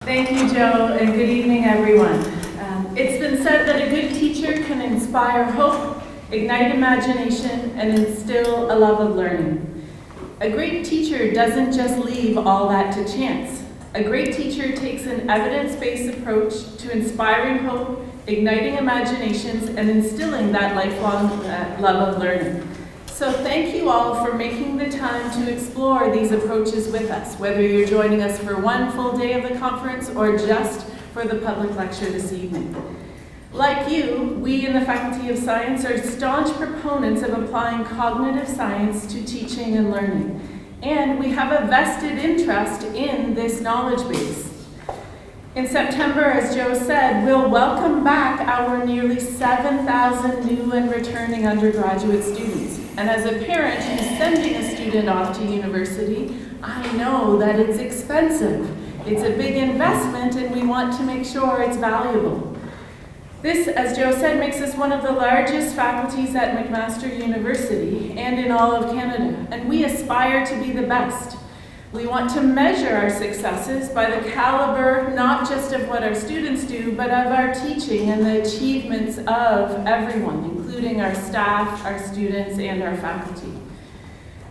Thank you, Joe, and good evening, everyone. It's been said that a good teacher can inspire hope, ignite imagination, and instill a love of learning. A great teacher doesn't just leave all that to chance. A great teacher takes an evidence-based approach to inspiring hope, igniting imaginations, and instilling that lifelong love of learning. So thank you all for making the time to explore these approaches with us, whether you're joining us for one full day of the conference or just for the public lecture this evening. Like you, we in the Faculty of Science are staunch proponents of applying cognitive science to teaching and learning, and we have a vested interest in this knowledge base. In September, as Joe said, we'll welcome back our nearly 7,000 new and returning undergraduate students. And as a parent who's sending a student off to university, I know that it's expensive. It's a big investment, and we want to make sure it's valuable. This, as Joe said, makes us one of the largest faculties at McMaster University and in all of Canada, and we aspire to be the best. We want to measure our successes by the caliber, not just of what our students do, but of our teaching and the achievements of everyone, including our staff, our students, and our faculty.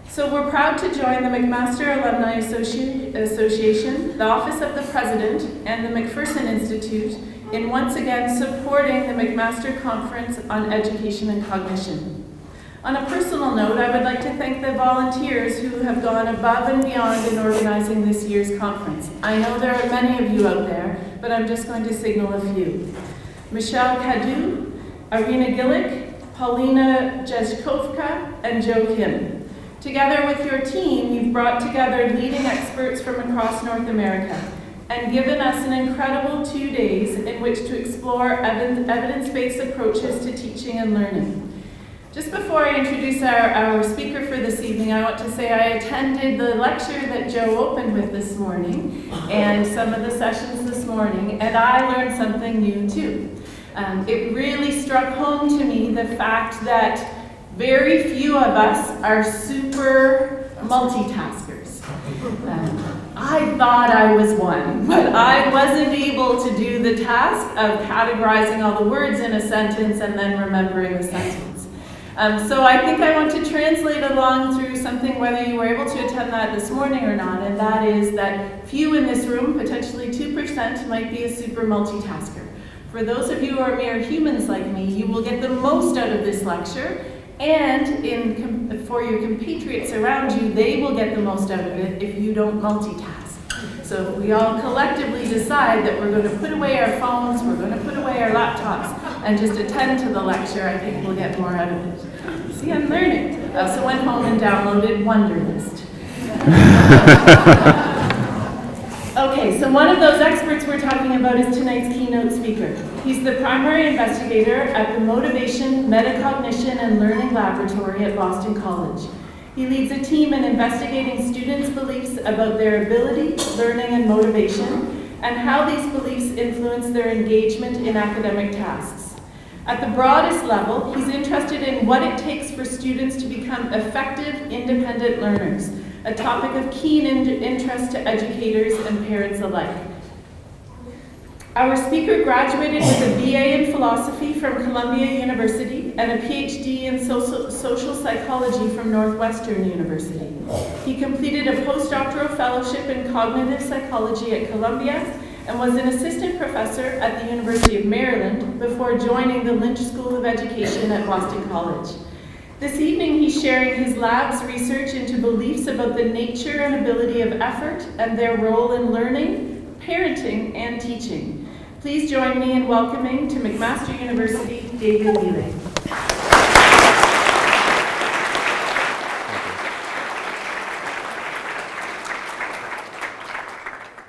So we're proud to join the McMaster Alumni Association, the Office of the President, and the McPherson Institute in once again supporting the McMaster Conference on Education and Cognition. On a personal note, I would like to thank the volunteers who have gone above and beyond in organizing this year's conference. I know there are many of you out there, but I'm just going to signal a few. Michelle Cadu, Irina Gillick, Paulina Jezkovka, and Joe Kim. Together with your team, you've brought together leading experts from across North America and given us an incredible 2 days in which to explore evidence-based approaches to teaching and learning. Just before I introduce our speaker for this evening, I want to say I attended the lecture that Joe opened with this morning and some of the sessions this morning, and I learned something new too. It really struck home to me the fact that very few of us are super multitaskers. I thought I was one, but I wasn't able to do the task of categorizing all the words in a sentence and then remembering the sentence. So I think I want to translate along through something, whether you were able to attend that this morning or not, and that is that few in this room, potentially 2%, might be a super multitasker. For those of you who are mere humans like me, you will get the most out of this lecture, and for your compatriots around you, they will get the most out of it if you don't multitask. So if we all collectively decide that we're going to put away our phones, we're going to put away our laptops, and just attend to the lecture, I think we'll get more out of it. See, I'm learning. I also went home and downloaded Wunderlist. Okay, so one of those experts we're talking about is tonight's keynote speaker. He's the primary investigator at the Motivation, Metacognition, and Learning Laboratory at Boston College. He leads a team in investigating students' beliefs about their ability, learning, and motivation, and how these beliefs influence their engagement in academic tasks. At the broadest level, he's interested in what it takes for students to become effective, independent learners, a topic of keen interest to educators and parents alike. Our speaker graduated with a BA in philosophy from Columbia University and a PhD in social psychology from Northwestern University. He completed a postdoctoral fellowship in cognitive psychology at Columbia and was an assistant professor at the University of Maryland before joining the Lynch School of Education at Boston College. This evening, he's sharing his lab's research into beliefs about the nature and ability of effort and their role in learning, parenting, and teaching. Please join me in welcoming to McMaster University, David Miele.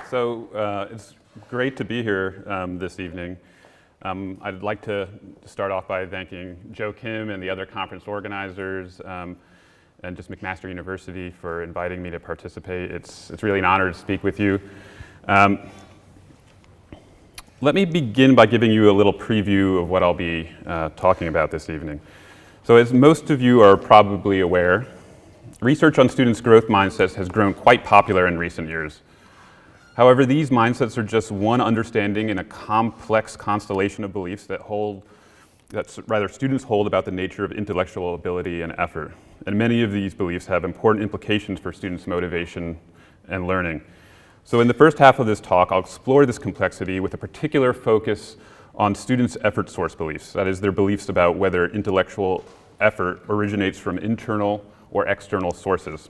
So it's great to be here this evening. I'd like to start off by thanking Joe Kim and the other conference organizers and just McMaster University for inviting me to participate. It's really an honor to speak with you. Let me begin by giving you a little preview of what I'll be talking about this evening. So as most of you are probably aware, research on students' growth mindsets has grown quite popular in recent years. However, these mindsets are just one understanding in a complex constellation of beliefs that students hold about the nature of intellectual ability and effort. And many of these beliefs have important implications for students' motivation and learning. So in the first half of this talk, I'll explore this complexity with a particular focus on students' effort source beliefs, that is, their beliefs about whether intellectual effort originates from internal or external sources.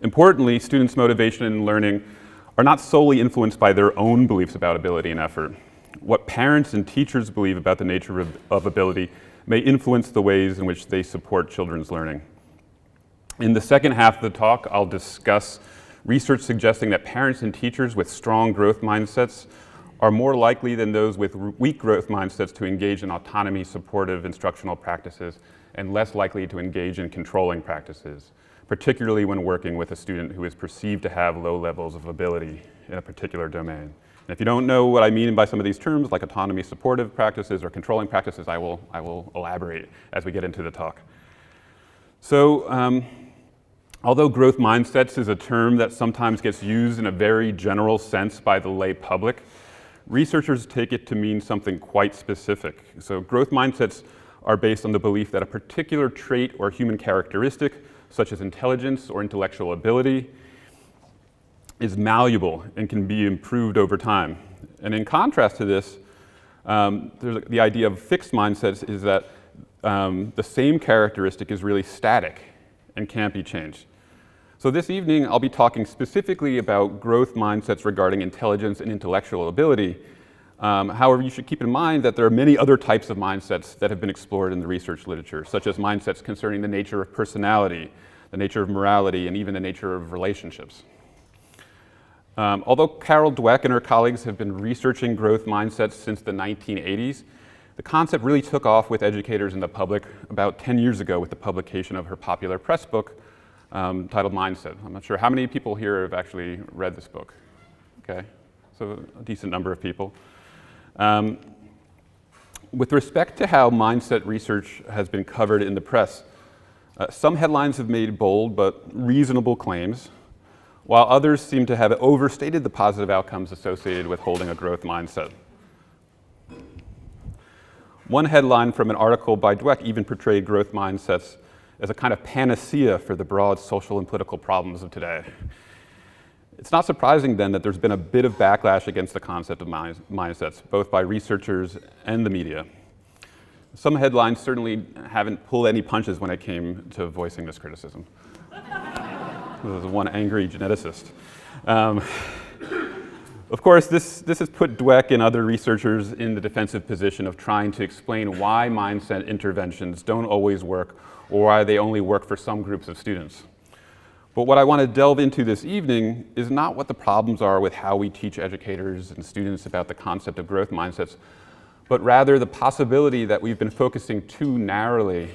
Importantly, students' motivation and learning are not solely influenced by their own beliefs about ability and effort. What parents and teachers believe about the nature of ability may influence the ways in which they support children's learning. In the second half of the talk, I'll discuss research suggesting that parents and teachers with strong growth mindsets are more likely than those with weak growth mindsets to engage in autonomy supportive instructional practices and less likely to engage in controlling practices, particularly when working with a student who is perceived to have low levels of ability in a particular domain. And if you don't know what I mean by some of these terms, like autonomy supportive practices or controlling practices, I will elaborate as we get into the talk. So, although growth mindsets is a term that sometimes gets used in a very general sense by the lay public, researchers take it to mean something quite specific. So growth mindsets are based on the belief that a particular trait or human characteristic, such as intelligence or intellectual ability, is malleable and can be improved over time. And in contrast to this, the idea of fixed mindsets is that the same characteristic is really static and can't be changed. So this evening, I'll be talking specifically about growth mindsets regarding intelligence and intellectual ability. However, you should keep in mind that there are many other types of mindsets that have been explored in the research literature, such as mindsets concerning the nature of personality, the nature of morality, and even the nature of relationships. Although Carol Dweck and her colleagues have been researching growth mindsets since the 1980s, the concept really took off with educators and the public about 10 years ago with the publication of her popular press book titled Mindset. I'm not sure how many people here have actually read this book. Okay, so a decent number of people. With respect to how mindset research has been covered in the press, some headlines have made bold but reasonable claims, while others seem to have overstated the positive outcomes associated with holding a growth mindset. One headline from an article by Dweck even portrayed growth mindsets as a kind of panacea for the broad social and political problems of today. It's not surprising then that there's been a bit of backlash against the concept of mindsets, both by researchers and the media. Some headlines certainly haven't pulled any punches when it came to voicing this criticism. This is one angry geneticist. Of course, this has put Dweck and other researchers in the defensive position of trying to explain why mindset interventions don't always work or why they only work for some groups of students. But what I want to delve into this evening is not what the problems are with how we teach educators and students about the concept of growth mindsets, but rather the possibility that we've been focusing too narrowly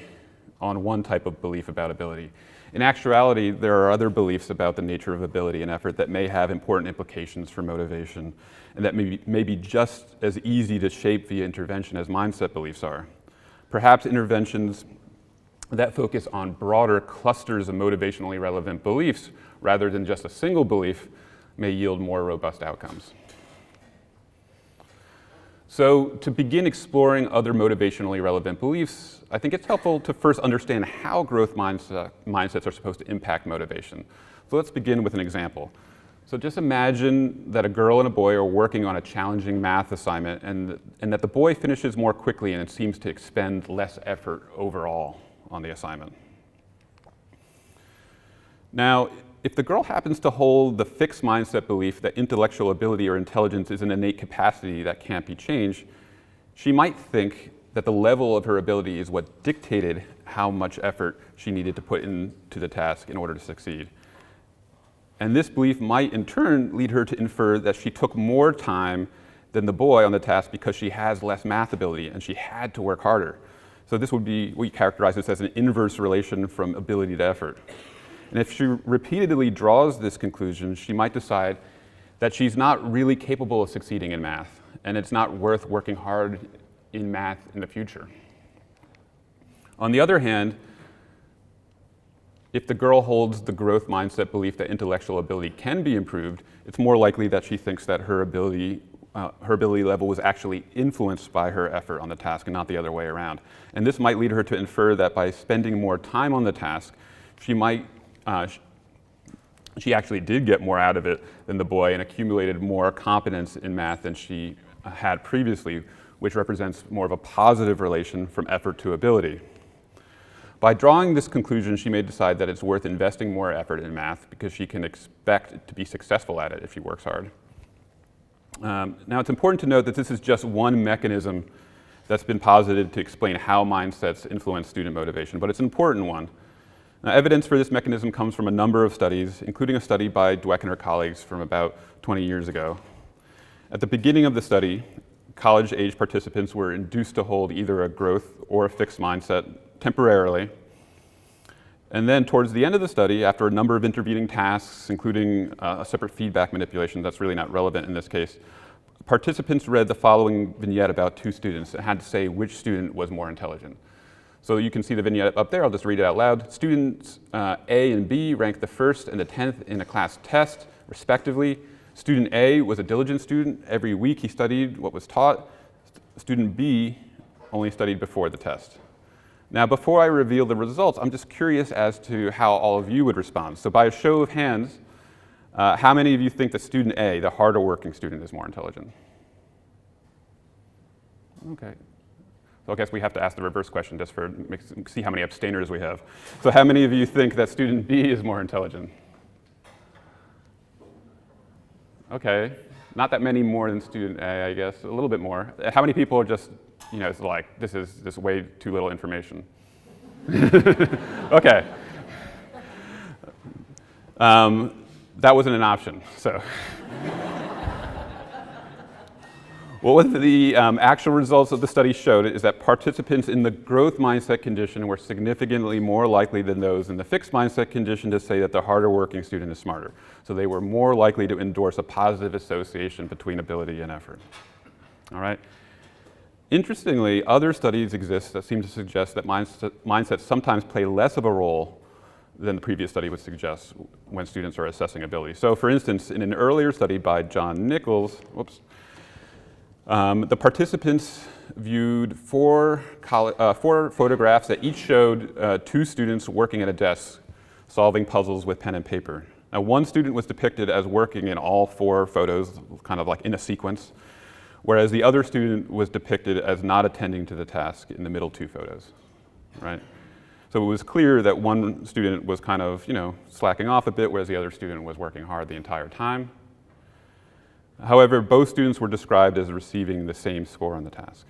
on one type of belief about ability. In actuality, there are other beliefs about the nature of ability and effort that may have important implications for motivation and that may be just as easy to shape via intervention as mindset beliefs are. Perhaps interventions that focus on broader clusters of motivationally relevant beliefs rather than just a single belief may yield more robust outcomes. So to begin exploring other motivationally relevant beliefs, I think it's helpful to first understand how growth mindsets are supposed to impact motivation. So let's begin with an example. So just imagine that a girl and a boy are working on a challenging math assignment and that the boy finishes more quickly and it seems to expend less effort overall on the assignment. Now, if the girl happens to hold the fixed mindset belief that intellectual ability or intelligence is an innate capacity that can't be changed, she might think that the level of her ability is what dictated how much effort she needed to put into the task in order to succeed. And this belief might in turn lead her to infer that she took more time than the boy on the task because she has less math ability and she had to work harder. So this would be, we characterize this as an inverse relation from ability to effort. And if she repeatedly draws this conclusion, she might decide that she's not really capable of succeeding in math, and it's not worth working hard in math in the future. On the other hand, if the girl holds the growth mindset belief that intellectual ability can be improved, it's more likely that she thinks that her ability level was actually influenced by her effort on the task and not the other way around. And this might lead her to infer that by spending more time on the task, she actually did get more out of it than the boy and accumulated more competence in math than she had previously, which represents more of a positive relation from effort to ability. By drawing this conclusion, she may decide that it's worth investing more effort in math because she can expect to be successful at it if she works hard. Now, it's important to note that this is just one mechanism that's been posited to explain how mindsets influence student motivation, but it's an important one. Now, evidence for this mechanism comes from a number of studies, including a study by Dweck and her colleagues from about 20 years ago. At the beginning of the study, college-age participants were induced to hold either a growth or a fixed mindset temporarily. And then towards the end of the study, after a number of intervening tasks, including a separate feedback manipulation that's really not relevant in this case, participants read the following vignette about two students and had to say which student was more intelligent. So you can see the vignette up there. I'll just read it out loud. Students A and B ranked the first and the 10th in a class test, respectively. Student A was a diligent student. Every week he studied what was taught. Student B only studied before the test. Now, before I reveal the results, I'm just curious as to how all of you would respond. So by a show of hands, how many of you think that student A, the harder working student, is more intelligent? Okay. So I guess we have to ask the reverse question just for see how many abstainers we have. So how many of you think that student B is more intelligent? Okay, not that many more than student A, I guess, a little bit more. How many people are just, it's like, this is just way too little information? Okay. That wasn't an option, so. What the actual results of the study showed is that participants in the growth mindset condition were significantly more likely than those in the fixed mindset condition to say that the harder working student is smarter. So they were more likely to endorse a positive association between ability and effort. All right. Interestingly, other studies exist that seem to suggest that mindsets sometimes play less of a role than the previous study would suggest when students are assessing ability. So for instance, in an earlier study by John Nichols, the participants viewed four photographs that each showed two students working at a desk solving puzzles with pen and paper. Now, one student was depicted as working in all four photos, kind of like in a sequence, whereas the other student was depicted as not attending to the task in the middle two photos, right? So it was clear that one student was kind of, slacking off a bit, whereas the other student was working hard the entire time. However, both students were described as receiving the same score on the task.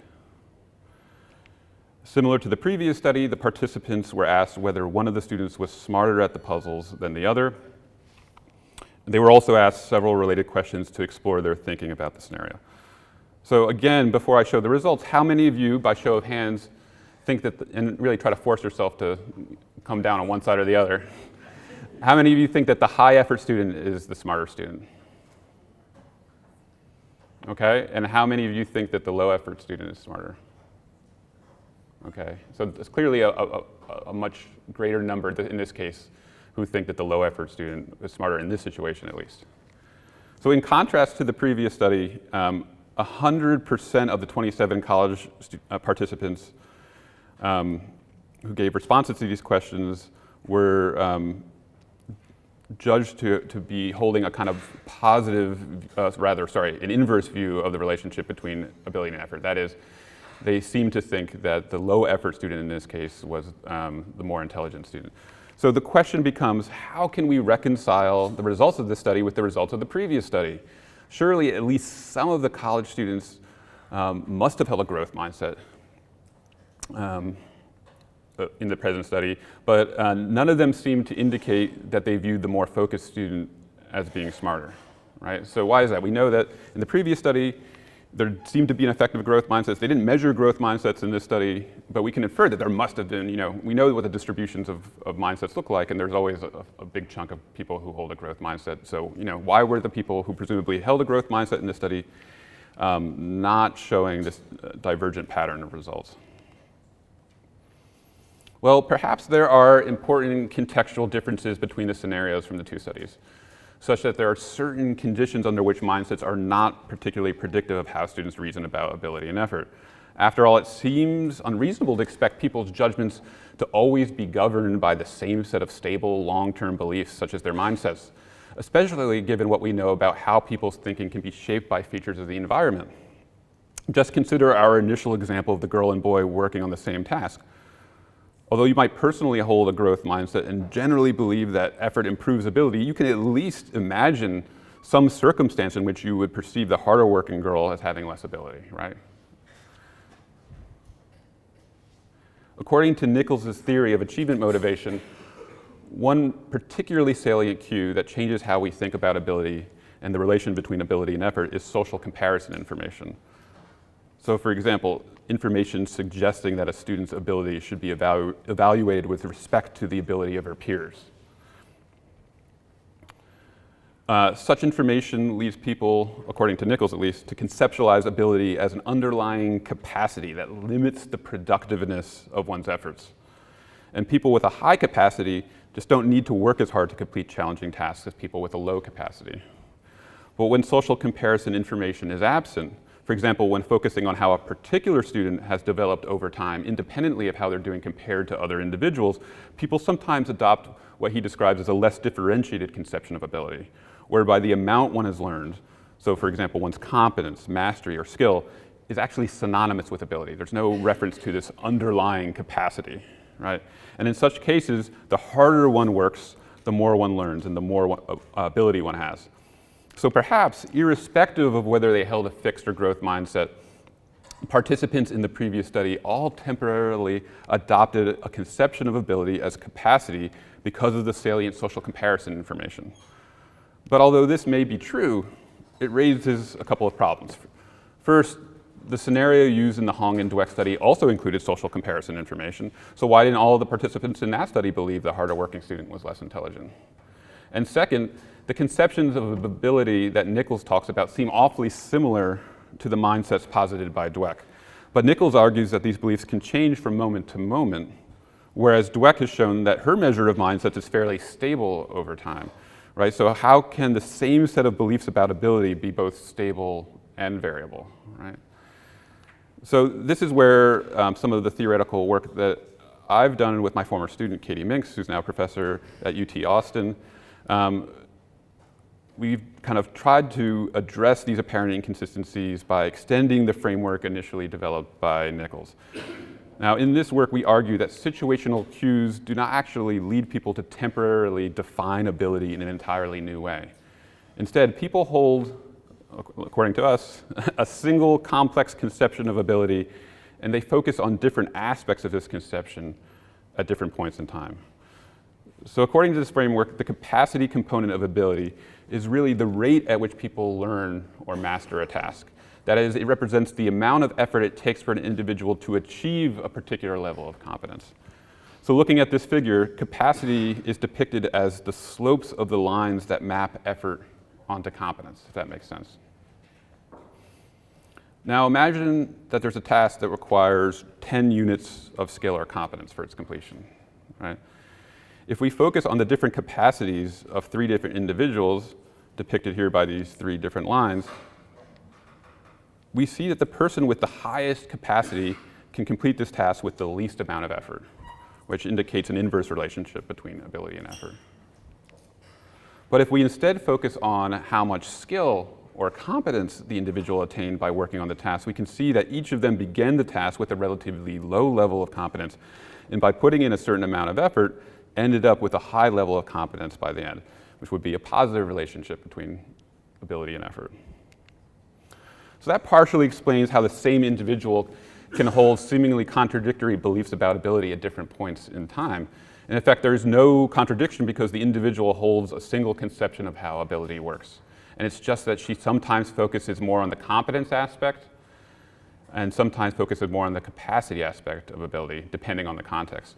Similar to the previous study, the participants were asked whether one of the students was smarter at the puzzles than the other. They were also asked several related questions to explore their thinking about the scenario. So again, before I show the results, how many of you, by show of hands, think that, and really try to force yourself to come down on one side or the other, how many of you think that the high effort student is the smarter student? Okay, and how many of you think that the low effort student is smarter? Okay, so there's clearly a much greater number in this case who think that the low effort student is smarter in this situation at least. So in contrast to the previous study, 100% of the 27 college participants who gave responses to these questions were judged to be holding a kind of positive, an inverse view of the relationship between ability and effort. That is, they seem to think that the low effort student in this case was the more intelligent student. So the question becomes, how can we reconcile the results of this study with the results of the previous study? Surely at least some of the college students must have held a growth mindset in the present study, but none of them seem to indicate that they viewed the more focused student as being smarter, right? So why is that? We know that in the previous study, there seemed to be an effect of growth mindsets. They didn't measure growth mindsets in this study, but we can infer that there must have been, we know what the distributions of mindsets look like, and there's always a big chunk of people who hold a growth mindset. So, why were the people who presumably held a growth mindset in this study not showing this divergent pattern of results? Well, perhaps there are important contextual differences between the scenarios from the two studies, such that there are certain conditions under which mindsets are not particularly predictive of how students reason about ability and effort. After all, it seems unreasonable to expect people's judgments to always be governed by the same set of stable, long-term beliefs, such as their mindsets, especially given what we know about how people's thinking can be shaped by features of the environment. Just consider our initial example of the girl and boy working on the same task. Although you might personally hold a growth mindset and generally believe that effort improves ability, you can at least imagine some circumstance in which you would perceive the harder working girl as having less ability, right? According to Nichols' theory of achievement motivation, one particularly salient cue that changes how we think about ability and the relation between ability and effort is social comparison information. So for example, information suggesting that a student's ability should be evaluated with respect to the ability of her peers. Such information leads people, according to Nichols at least, to conceptualize ability as an underlying capacity that limits the productiveness of one's efforts. And people with a high capacity just don't need to work as hard to complete challenging tasks as people with a low capacity. But when social comparison information is absent, for example, when focusing on how a particular student has developed over time independently of how they're doing compared to other individuals, people sometimes adopt what he describes as a less differentiated conception of ability, whereby the amount one has learned, so for example, one's competence, mastery, or skill, is actually synonymous with ability. There's no reference to this underlying capacity, right? And in such cases, the harder one works, the more one learns and the more ability one has. So perhaps, irrespective of whether they held a fixed or growth mindset, participants in the previous study all temporarily adopted a conception of ability as capacity because of the salient social comparison information. But although this may be true, it raises a couple of problems. First, the scenario used in the Hong and Dweck study also included social comparison information, so why didn't all of the participants in that study believe the harder working student was less intelligent? And second, the conceptions of ability that Nichols talks about seem awfully similar to the mindsets posited by Dweck. But Nichols argues that these beliefs can change from moment to moment, whereas Dweck has shown that her measure of mindsets is fairly stable over time, right? So how can the same set of beliefs about ability be both stable and variable, right? So this is where some of the theoretical work that I've done with my former student, Katie Minks, who's now a professor at UT Austin, we've kind of tried to address these apparent inconsistencies by extending the framework initially developed by Nichols. Now, in this work, we argue that situational cues do not actually lead people to temporarily define ability in an entirely new way. Instead, people hold, according to us, a single complex conception of ability, and they focus on different aspects of this conception at different points in time. So according to this framework, the capacity component of ability is really the rate at which people learn or master a task. That is, it represents the amount of effort it takes for an individual to achieve a particular level of competence. So looking at this figure, capacity is depicted as the slopes of the lines that map effort onto competence, if that makes sense. Now imagine that there's a task that requires 10 units of skill or competence for its completion, right? If we focus on the different capacities of 3 different individuals, depicted here by these 3 different lines, we see that the person with the highest capacity can complete this task with the least amount of effort, which indicates an inverse relationship between ability and effort. But if we instead focus on how much skill or competence the individual attained by working on the task, we can see that each of them began the task with a relatively low level of competence, and by putting in a certain amount of effort, ended up with a high level of competence by the end, which would be a positive relationship between ability and effort. So that partially explains how the same individual can hold seemingly contradictory beliefs about ability at different points in time. And in fact, there is no contradiction because the individual holds a single conception of how ability works. And it's just that she sometimes focuses more on the competence aspect and sometimes focuses more on the capacity aspect of ability, depending on the context.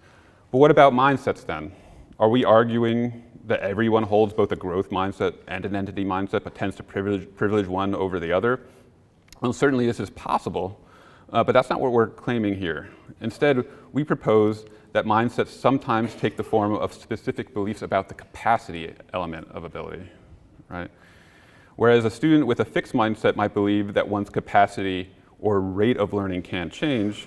But what about mindsets then? Are we arguing that everyone holds both a growth mindset and an entity mindset, but tends to privilege one over the other? Well, certainly this is possible, but that's not what we're claiming here. Instead, we propose that mindsets sometimes take the form of specific beliefs about the capacity element of ability, right? Whereas a student with a fixed mindset might believe that one's capacity or rate of learning can't change,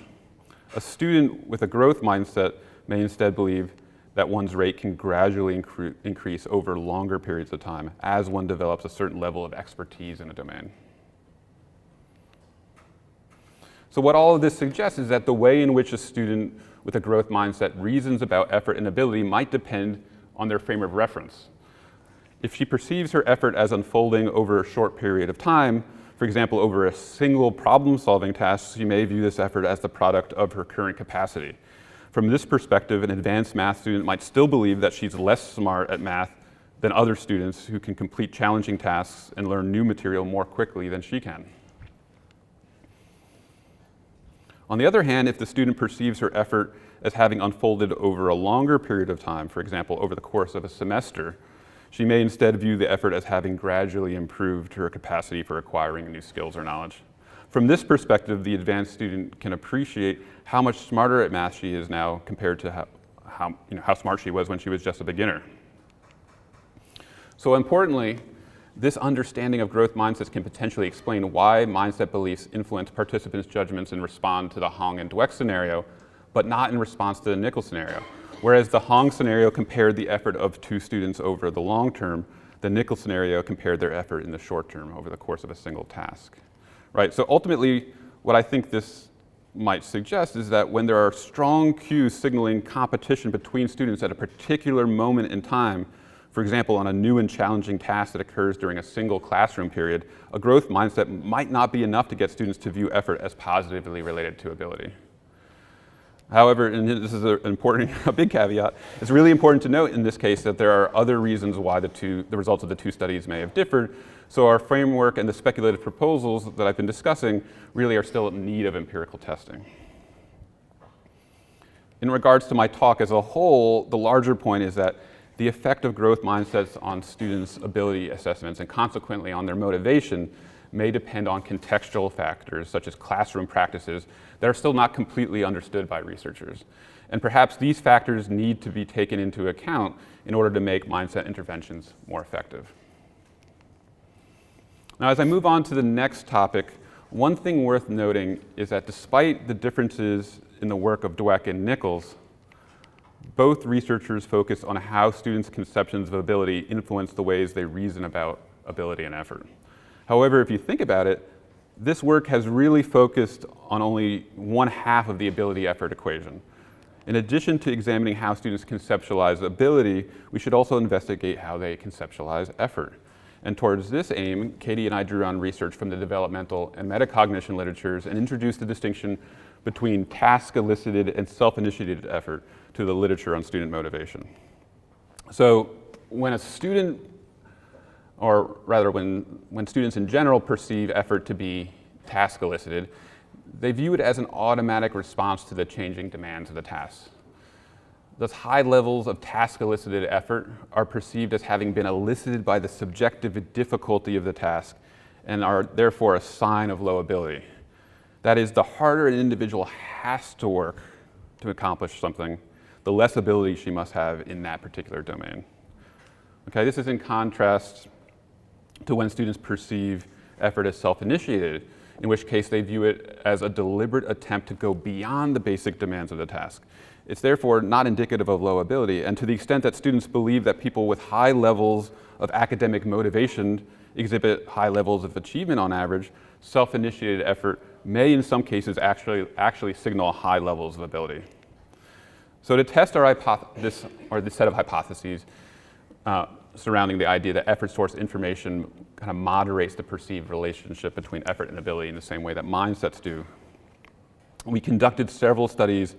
a student with a growth mindset may instead believe that one's rate can gradually increase over longer periods of time as one develops a certain level of expertise in a domain. So what all of this suggests is that the way in which a student with a growth mindset reasons about effort and ability might depend on their frame of reference. If she perceives her effort as unfolding over a short period of time, for example, over a single problem-solving task, she may view this effort as the product of her current capacity. From this perspective, an advanced math student might still believe that she's less smart at math than other students who can complete challenging tasks and learn new material more quickly than she can. On the other hand, if the student perceives her effort as having unfolded over a longer period of time, for example, over the course of a semester, she may instead view the effort as having gradually improved her capacity for acquiring new skills or knowledge. From this perspective, the advanced student can appreciate how much smarter at math she is now compared to how smart she was when she was just a beginner. So importantly, this understanding of growth mindsets can potentially explain why mindset beliefs influence participants' judgments and respond to the Hong and Dweck scenario, but not in response to the Nichols scenario. Whereas the Hong scenario compared the effort of two students over the long term, the Nichols scenario compared their effort in the short term over the course of a single task. Right? So ultimately, what I think this might suggest is that when there are strong cues signaling competition between students at a particular moment in time, for example, on a new and challenging task that occurs during a single classroom period, a growth mindset might not be enough to get students to view effort as positively related to ability. However, and this is a big caveat, it's really important to note in this case that there are other reasons why the results of the two studies may have differed. So our framework and the speculative proposals that I've been discussing really are still in need of empirical testing. In regards to my talk as a whole, the larger point is that the effect of growth mindsets on students' ability assessments and consequently on their motivation may depend on contextual factors such as classroom practices that are still not completely understood by researchers. And perhaps these factors need to be taken into account in order to make mindset interventions more effective. Now, as I move on to the next topic, one thing worth noting is that despite the differences in the work of Dweck and Nichols, both researchers focus on how students' conceptions of ability influence the ways they reason about ability and effort. However, if you think about it, this work has really focused on only one half of the ability-effort equation. In addition to examining how students conceptualize ability, we should also investigate how they conceptualize effort. And towards this aim, Katie and I drew on research from the developmental and metacognition literatures and introduced the distinction between task-elicited and self-initiated effort to the literature on student motivation. So when a student, or rather when students in general perceive effort to be task-elicited, they view it as an automatic response to the changing demands of the task. Thus, high levels of task-elicited effort are perceived as having been elicited by the subjective difficulty of the task and are therefore a sign of low ability. That is, the harder an individual has to work to accomplish something, the less ability she must have in that particular domain. Okay, this is in contrast to when students perceive effort as self-initiated, in which case they view it as a deliberate attempt to go beyond the basic demands of the task. It's therefore not indicative of low ability, and to the extent that students believe that people with high levels of academic motivation exhibit high levels of achievement on average, self-initiated effort may in some cases actually signal high levels of ability. So to test this set of hypotheses surrounding the idea that effort source information kind of moderates the perceived relationship between effort and ability in the same way that mindsets do, we conducted several studies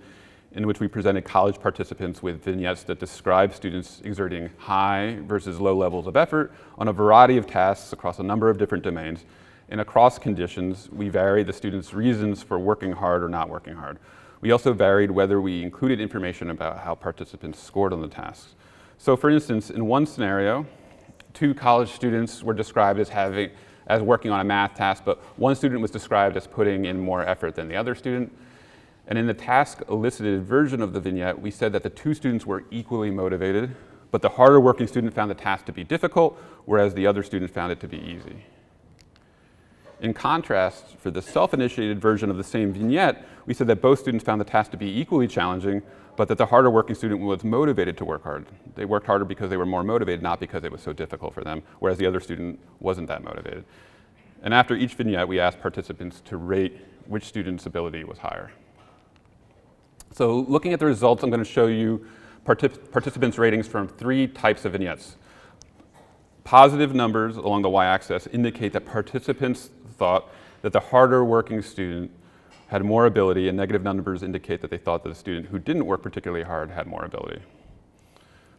in which we presented college participants with vignettes that describe students exerting high versus low levels of effort on a variety of tasks across a number of different domains. And across conditions, we varied the students' reasons for working hard or not working hard. We also varied whether we included information about how participants scored on the tasks. So for instance, in one scenario, 2 college students were described as working on a math task, but one student was described as putting in more effort than the other student. And in the task elicited version of the vignette, we said that the two students were equally motivated, but the harder working student found the task to be difficult, whereas the other student found it to be easy. In contrast, for the self-initiated version of the same vignette, we said that both students found the task to be equally challenging, but that the harder working student was motivated to work hard. They worked harder because they were more motivated, not because it was so difficult for them, whereas the other student wasn't that motivated. And after each vignette, we asked participants to rate which student's ability was higher. So looking at the results, I'm going to show you participants' ratings from 3 types of vignettes. Positive numbers along the y-axis indicate that participants thought that the harder working student had more ability, and negative numbers indicate that they thought that the student who didn't work particularly hard had more ability.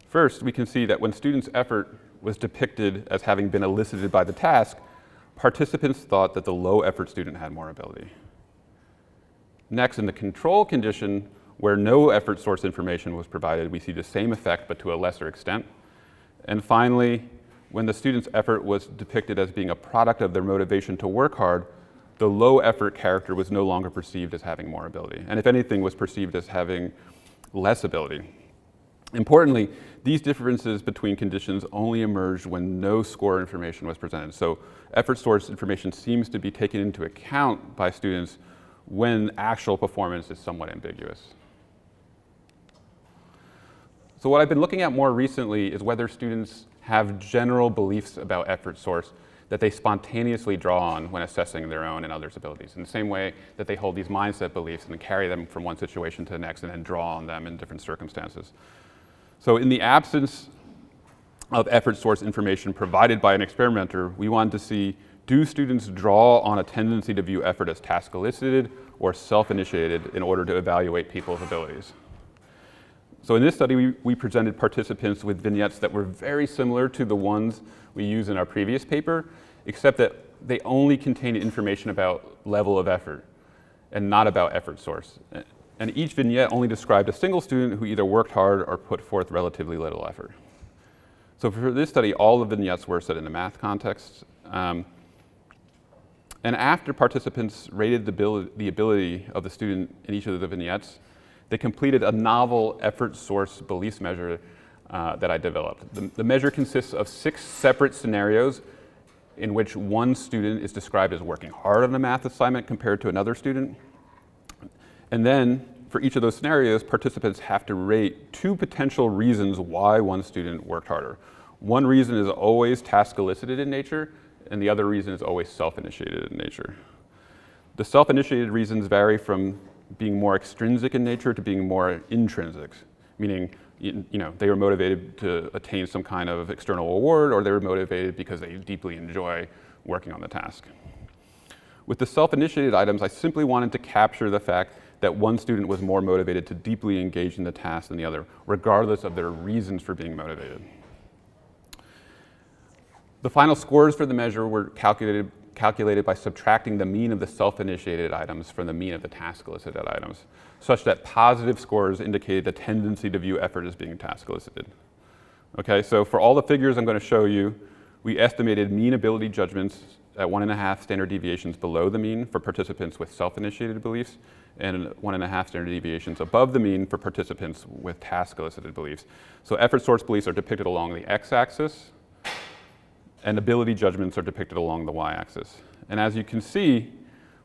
First, we can see that when students' effort was depicted as having been elicited by the task, participants thought that the low effort student had more ability. Next, in the control condition, where no effort source information was provided, we see the same effect but to a lesser extent. And finally, when the student's effort was depicted as being a product of their motivation to work hard, the low effort character was no longer perceived as having more ability, and if anything was perceived as having less ability. Importantly, these differences between conditions only emerged when no score information was presented. So effort source information seems to be taken into account by students when actual performance is somewhat ambiguous. So what I've been looking at more recently is whether students have general beliefs about effort source that they spontaneously draw on when assessing their own and others' abilities, in the same way that they hold these mindset beliefs and carry them from one situation to the next and then draw on them in different circumstances. So in the absence of effort source information provided by an experimenter, we wanted to see, do students draw on a tendency to view effort as task elicited or self-initiated in order to evaluate people's abilities? So in this study, we presented participants with vignettes that were very similar to the ones we used in our previous paper, except that they only contained information about level of effort and not about effort source. And each vignette only described a single student who either worked hard or put forth relatively little effort. So for this study, all the vignettes were set in a math context. And after participants rated the ability of the student in each of the vignettes, they completed a novel effort source beliefs measure that I developed. The measure consists of 6 separate scenarios in which one student is described as working hard on a math assignment compared to another student. And then for each of those scenarios, participants have to rate 2 potential reasons why one student worked harder. One reason is always task elicited in nature, and the other reason is always self-initiated in nature. The self-initiated reasons vary from being more extrinsic in nature to being more intrinsic, meaning they were motivated to attain some kind of external reward, or they were motivated because they deeply enjoy working on the task. With the self-initiated items, I simply wanted to capture the fact that one student was more motivated to deeply engage in the task than the other, regardless of their reasons for being motivated. The final scores for the measure were calculated by subtracting the mean of the self-initiated items from the mean of the task-elicited items, such that positive scores indicated a tendency to view effort as being task-elicited. Okay, so for all the figures I'm going to show you, we estimated mean ability judgments at 1.5 standard deviations below the mean for participants with self-initiated beliefs, and 1.5 standard deviations above the mean for participants with task-elicited beliefs. So effort source beliefs are depicted along the x-axis, and ability judgments are depicted along the y-axis. And as you can see,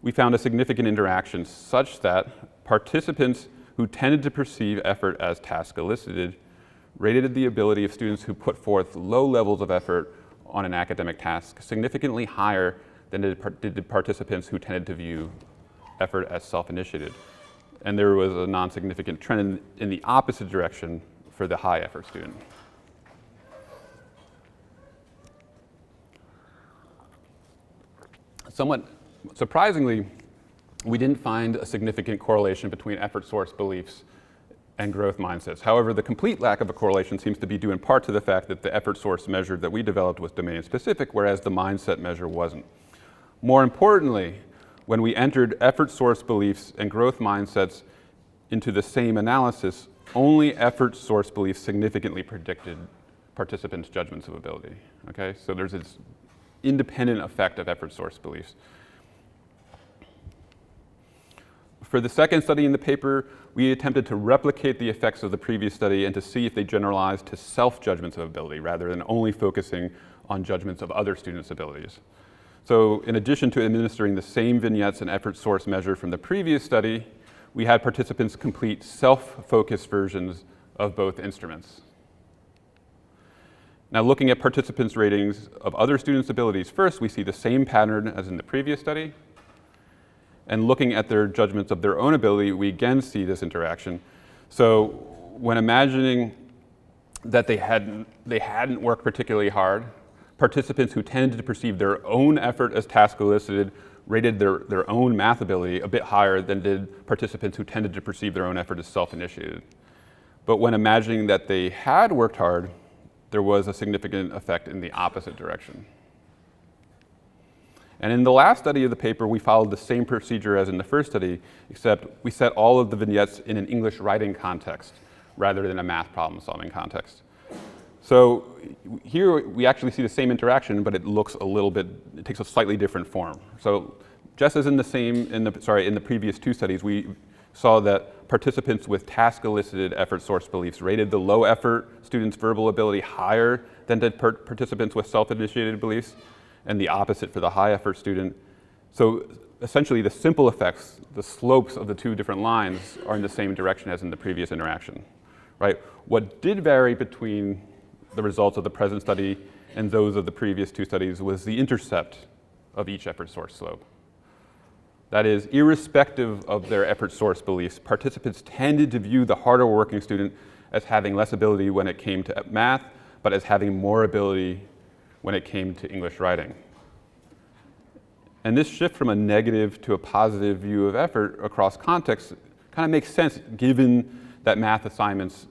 we found a significant interaction such that participants who tended to perceive effort as task elicited rated the ability of students who put forth low levels of effort on an academic task significantly higher than did the participants who tended to view effort as self-initiated. And there was a non-significant trend in the opposite direction for the high effort student. Somewhat surprisingly, we didn't find a significant correlation between effort source beliefs and growth mindsets. However, the complete lack of a correlation seems to be due in part to the fact that the effort source measure that we developed was domain specific, whereas the mindset measure wasn't. More importantly, when we entered effort source beliefs and growth mindsets into the same analysis, only effort source beliefs significantly predicted participants' judgments of ability. Okay, so there's this independent effect of effort source beliefs. For the second study in the paper, we attempted to replicate the effects of the previous study and to see if they generalized to self-judgments of ability rather than only focusing on judgments of other students' abilities. So in addition to administering the same vignettes and effort source measure from the previous study, we had participants complete self-focused versions of both instruments. Now looking at participants' ratings of other students' abilities, first we see the same pattern as in the previous study. And looking at their judgments of their own ability, we again see this interaction. So when imagining that they hadn't worked particularly hard, participants who tended to perceive their own effort as task elicited rated their own math ability a bit higher than did participants who tended to perceive their own effort as self-initiated. But when imagining that they had worked hard, there was a significant effect in the opposite direction. And in the last study of the paper, we followed the same procedure as in the first study, except we set all of the vignettes in an English writing context rather than a math problem-solving context. So here we actually see the same interaction, but it takes a slightly different form. So just as in the previous two studies, we saw that participants with task-elicited effort source beliefs rated the low-effort students' verbal ability higher than did participants with self-initiated beliefs, and the opposite for the high-effort student. So essentially, the simple effects, the slopes of the two different lines, are in the same direction as in the previous interaction, right? What did vary between the results of the present study and those of the previous two studies was the intercept of each effort source slope. That is, irrespective of their effort source beliefs, participants tended to view the harder working student as having less ability when it came to math, but as having more ability when it came to English writing. And this shift from a negative to a positive view of effort across contexts kind of makes sense given that math assignments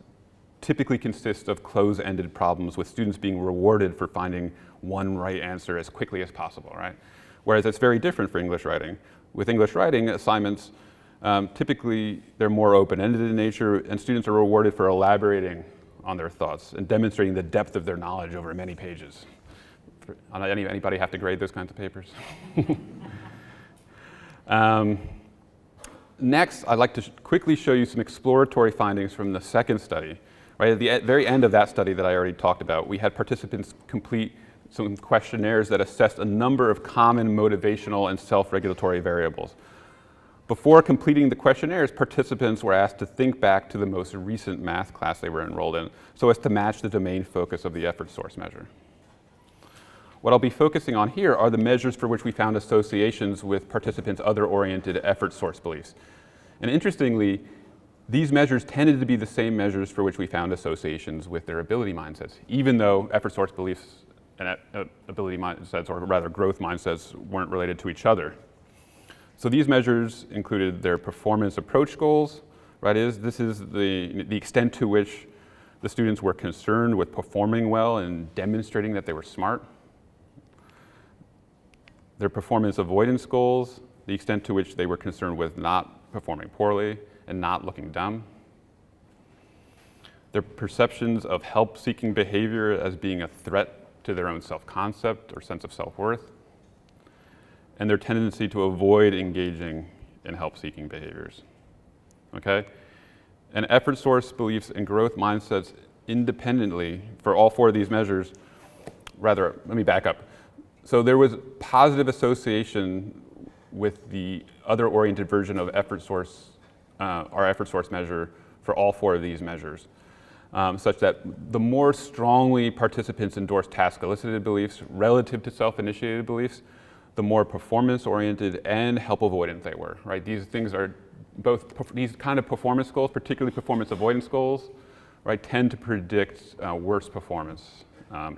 typically consist of close-ended problems with students being rewarded for finding one right answer as quickly as possible, right? Whereas it's very different for English writing. With English writing assignments, typically they're more open-ended in nature, and students are rewarded for elaborating on their thoughts and demonstrating the depth of their knowledge over many pages. Anybody have to grade those kinds of papers? Next, I'd like to quickly show you some exploratory findings from the second study. Right at the very end of that study that I already talked about, we had participants complete some questionnaires that assessed a number of common motivational and self-regulatory variables. Before completing the questionnaires, participants were asked to think back to the most recent math class they were enrolled in so as to match the domain focus of the effort source measure. What I'll be focusing on here are the measures for which we found associations with participants' other-oriented effort source beliefs. And interestingly, these measures tended to be the same measures for which we found associations with their ability mindsets, even though effort source beliefs and ability mindsets, or rather growth mindsets, weren't related to each other. So these measures included their performance approach goals, right? This is the extent to which the students were concerned with performing well and demonstrating that they were smart. Their performance avoidance goals, the extent to which they were concerned with not performing poorly and not looking dumb. Their perceptions of help-seeking behavior as being a threat to their own self-concept or sense of self-worth. And their tendency to avoid engaging in help-seeking behaviors, okay? And effort source beliefs and growth mindsets independently for all four of these measures, rather, let me back up. So there was positive association with the other-oriented version of effort source, our effort source measure for all four of these measures, such that the more strongly participants endorsed task-elicited beliefs relative to self-initiated beliefs, the more performance-oriented and help-avoidant they were, right? These things are these kind of performance goals, particularly performance avoidance goals, right, tend to predict worse performance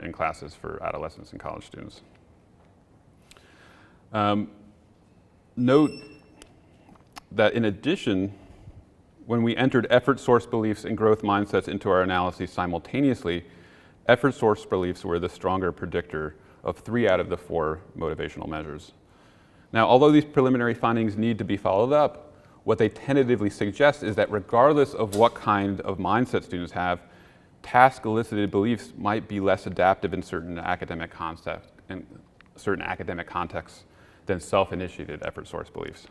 in classes for adolescents and college students. Note that in addition, when we entered effort source beliefs and growth mindsets into our analyses simultaneously, effort source beliefs were the stronger predictor of 3 out of the 4 motivational measures. Now, although these preliminary findings need to be followed up, what they tentatively suggest is that regardless of what kind of mindset students have, task-elicited beliefs might be less adaptive in certain academic contexts than self-initiated effort source beliefs.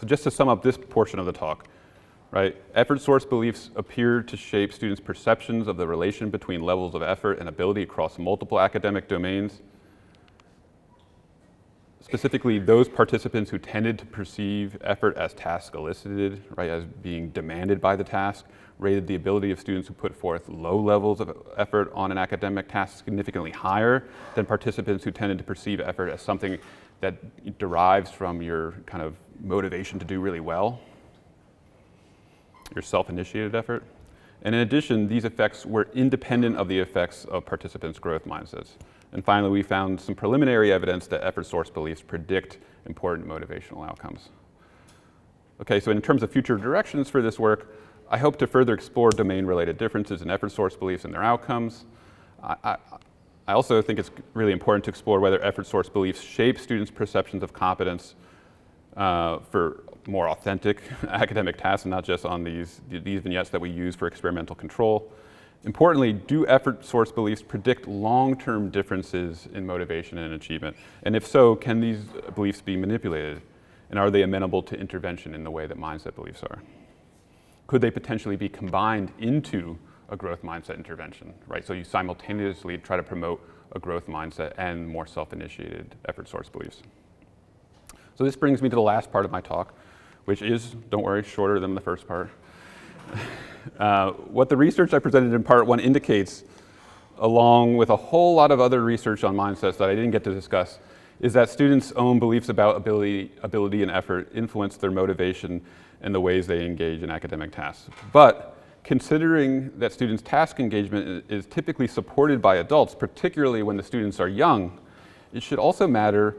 So just to sum up this portion of the talk, right? Effort source beliefs appear to shape students' perceptions of the relation between levels of effort and ability across multiple academic domains. Specifically, those participants who tended to perceive effort as task elicited, right, as being demanded by the task, rated the ability of students who put forth low levels of effort on an academic task significantly higher than participants who tended to perceive effort as something that derives from your kind of motivation to do really well, your self-initiated effort. And in addition, these effects were independent of the effects of participants' growth mindsets. And finally, we found some preliminary evidence that effort source beliefs predict important motivational outcomes. Okay, so in terms of future directions for this work, I hope to further explore domain-related differences in effort source beliefs and their outcomes. I also think it's really important to explore whether effort source beliefs shape students' perceptions of competence for more authentic academic tasks, and not just on these vignettes that we use for experimental control. Importantly, do effort source beliefs predict long-term differences in motivation and achievement? And if so, can these beliefs be manipulated? And are they amenable to intervention in the way that mindset beliefs are? Could they potentially be combined into a growth mindset intervention, right? So you simultaneously try to promote a growth mindset and more self-initiated effort source beliefs. So this brings me to the last part of my talk, which is, don't worry, shorter than the first part. What the research I presented in part one indicates, along with a whole lot of other research on mindsets that I didn't get to discuss, is that students' own beliefs about ability and effort influence their motivation and the ways they engage in academic tasks. But considering that students' task engagement is typically supported by adults, particularly when the students are young, it should also matter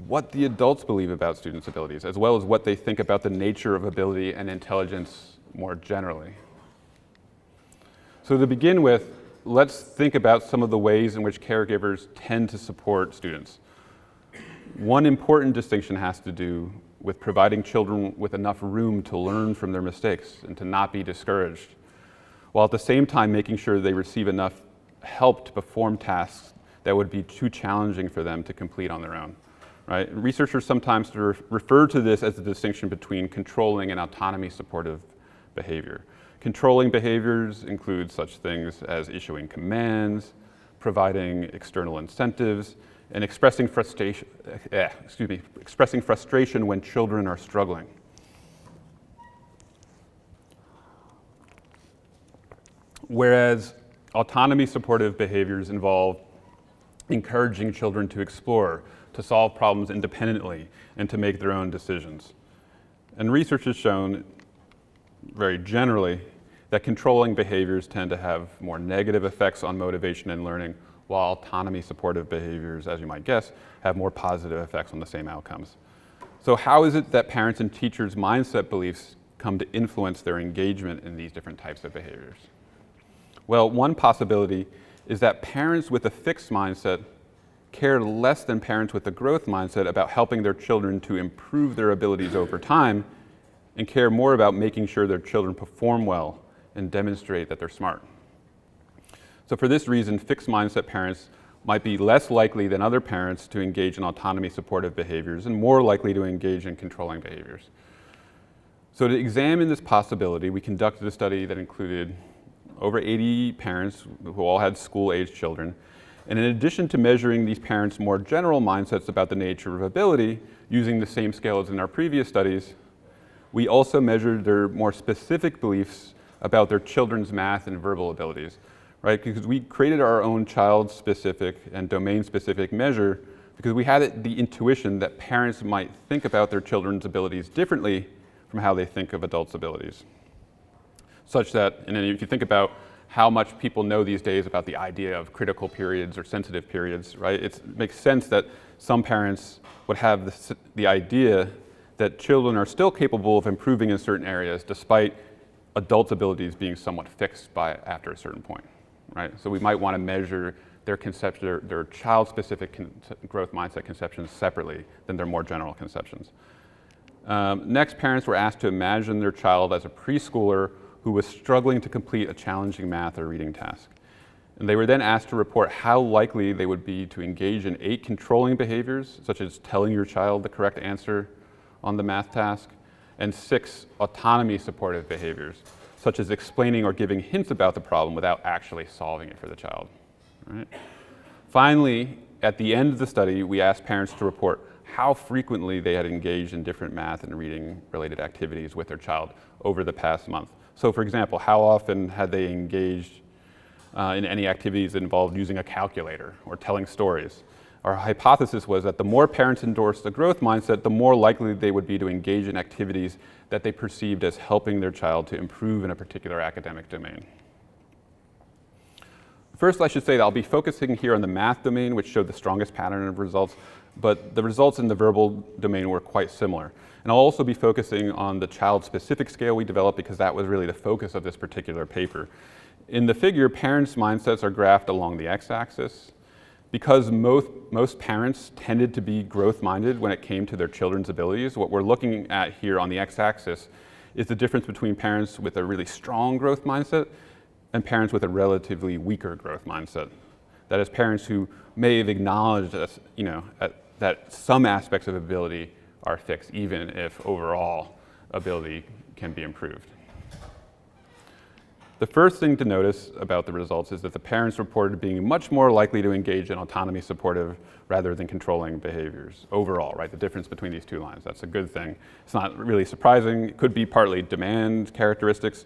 what the adults believe about students' abilities, as well as what they think about the nature of ability and intelligence more generally. So to begin with, let's think about some of the ways in which caregivers tend to support students. One important distinction has to do with providing children with enough room to learn from their mistakes and to not be discouraged, while at the same time making sure they receive enough help to perform tasks that would be too challenging for them to complete on their own. Right? Researchers sometimes refer to this as the distinction between controlling and autonomy supportive behavior. Controlling behaviors include such things as issuing commands, providing external incentives, and expressing frustration when children are struggling. Whereas autonomy supportive behaviors involve encouraging children to explore, to solve problems independently, and to make their own decisions. And research has shown, very generally, that controlling behaviors tend to have more negative effects on motivation and learning, while autonomy supportive behaviors, as you might guess, have more positive effects on the same outcomes. So how is it that parents and teachers' mindset beliefs come to influence their engagement in these different types of behaviors? Well, one possibility is that parents with a fixed mindset care less than parents with a growth mindset about helping their children to improve their abilities over time, and care more about making sure their children perform well and demonstrate that they're smart. So for this reason, fixed mindset parents might be less likely than other parents to engage in autonomy supportive behaviors and more likely to engage in controlling behaviors. So to examine this possibility, we conducted a study that included over 80 parents who all had school-aged children. And in addition to measuring these parents' more general mindsets about the nature of ability, using the same scale as in our previous studies, we also measured their more specific beliefs about their children's math and verbal abilities, right? Because we created our own child-specific and domain-specific measure because we had the intuition that parents might think about their children's abilities differently from how they think of adults' abilities. Such that, and then if you think about how much people know these days about the idea of critical periods or sensitive periods, right? It makes sense that some parents would have the idea that children are still capable of improving in certain areas despite adults' abilities being somewhat fixed after a certain point, right? So we might want to measure their conception, their child-specific growth mindset conceptions separately than their more general conceptions. Next, parents were asked to imagine their child as a preschooler who was struggling to complete a challenging math or reading task. And they were then asked to report how likely they would be to engage in 8 controlling behaviors, such as telling your child the correct answer on the math task, and 6 autonomy supportive behaviors, such as explaining or giving hints about the problem without actually solving it for the child. Right? Finally, at the end of the study, we asked parents to report how frequently they had engaged in different math and reading related activities with their child over the past month. So for example, how often had they engaged in any activities that involved using a calculator or telling stories? Our hypothesis was that the more parents endorsed the growth mindset, the more likely they would be to engage in activities that they perceived as helping their child to improve in a particular academic domain. First, I should say that I'll be focusing here on the math domain, which showed the strongest pattern of results, but the results in the verbal domain were quite similar. And I'll also be focusing on the child-specific scale we developed because that was really the focus of this particular paper. In the figure, parents' mindsets are graphed along the x-axis. Because most parents tended to be growth-minded when it came to their children's abilities, what we're looking at here on the x-axis is the difference between parents with a really strong growth mindset and parents with a relatively weaker growth mindset. That is, parents who may have acknowledged that some aspects of ability are fixed, even if overall ability can be improved. The first thing to notice about the results is that the parents reported being much more likely to engage in autonomy supportive rather than controlling behaviors overall, right? The difference between these two lines, that's a good thing. It's not really surprising. It could be partly demand characteristics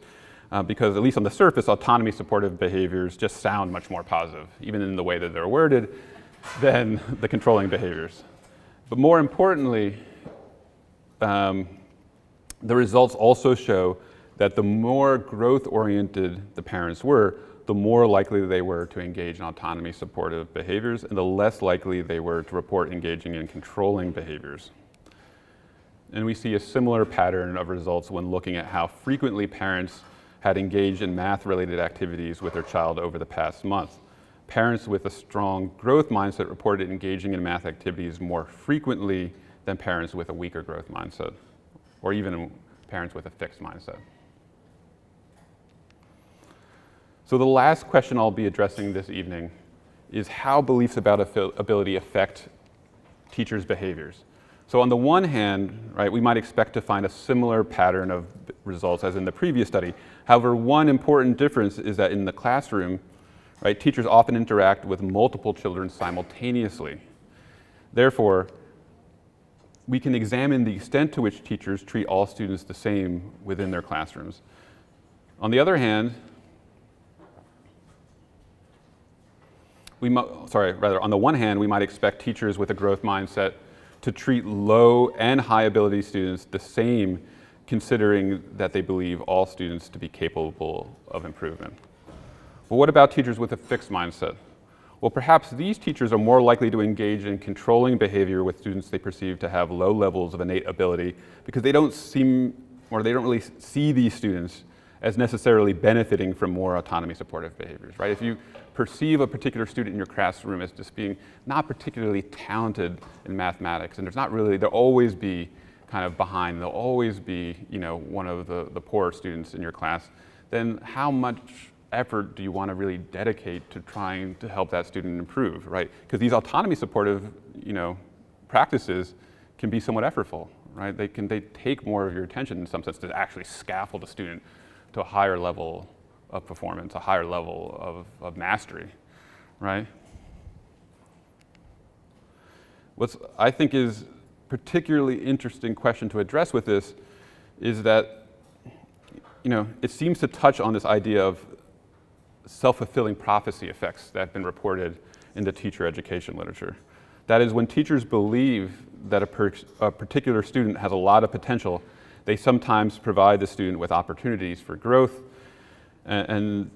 because at least on the surface, autonomy supportive behaviors just sound much more positive, even in the way that they're worded, than the controlling behaviors. But more importantly, the results also show that the more growth-oriented the parents were, the more likely they were to engage in autonomy-supportive behaviors, and the less likely they were to report engaging in controlling behaviors. And we see a similar pattern of results when looking at how frequently parents had engaged in math-related activities with their child over the past month. Parents with a strong growth mindset reported engaging in math activities more frequently than parents with a weaker growth mindset, or even parents with a fixed mindset. So the last question I'll be addressing this evening is how beliefs about ability affect teachers' behaviors. So on the one hand, right, we might expect to find a similar pattern of results as in the previous study. However, one important difference is that in the classroom, right, teachers often interact with multiple children simultaneously. Therefore, we can examine the extent to which teachers treat all students the same within their classrooms. On the other hand, on the one hand, we might expect teachers with a growth mindset to treat low and high ability students the same, considering that they believe all students to be capable of improvement. Well, what about teachers with a fixed mindset? Well, perhaps these teachers are more likely to engage in controlling behavior with students they perceive to have low levels of innate ability because they don't really see these students as necessarily benefiting from more autonomy supportive behaviors, right? If you perceive a particular student in your classroom as just being not particularly talented in mathematics, and they'll always be kind of behind, they'll always be, one of the poorer students in your class, then how much effort do you want to really dedicate to trying to help that student improve, right? Because these autonomy supportive, practices can be somewhat effortful, right? They take more of your attention in some sense to actually scaffold a student to a higher level of performance, a higher level of mastery, right? What I think is particularly interesting question to address with this is that, it seems to touch on this idea of self-fulfilling prophecy effects that have been reported in the teacher education literature. That is, when teachers believe that a particular student has a lot of potential, they sometimes provide the student with opportunities for growth, and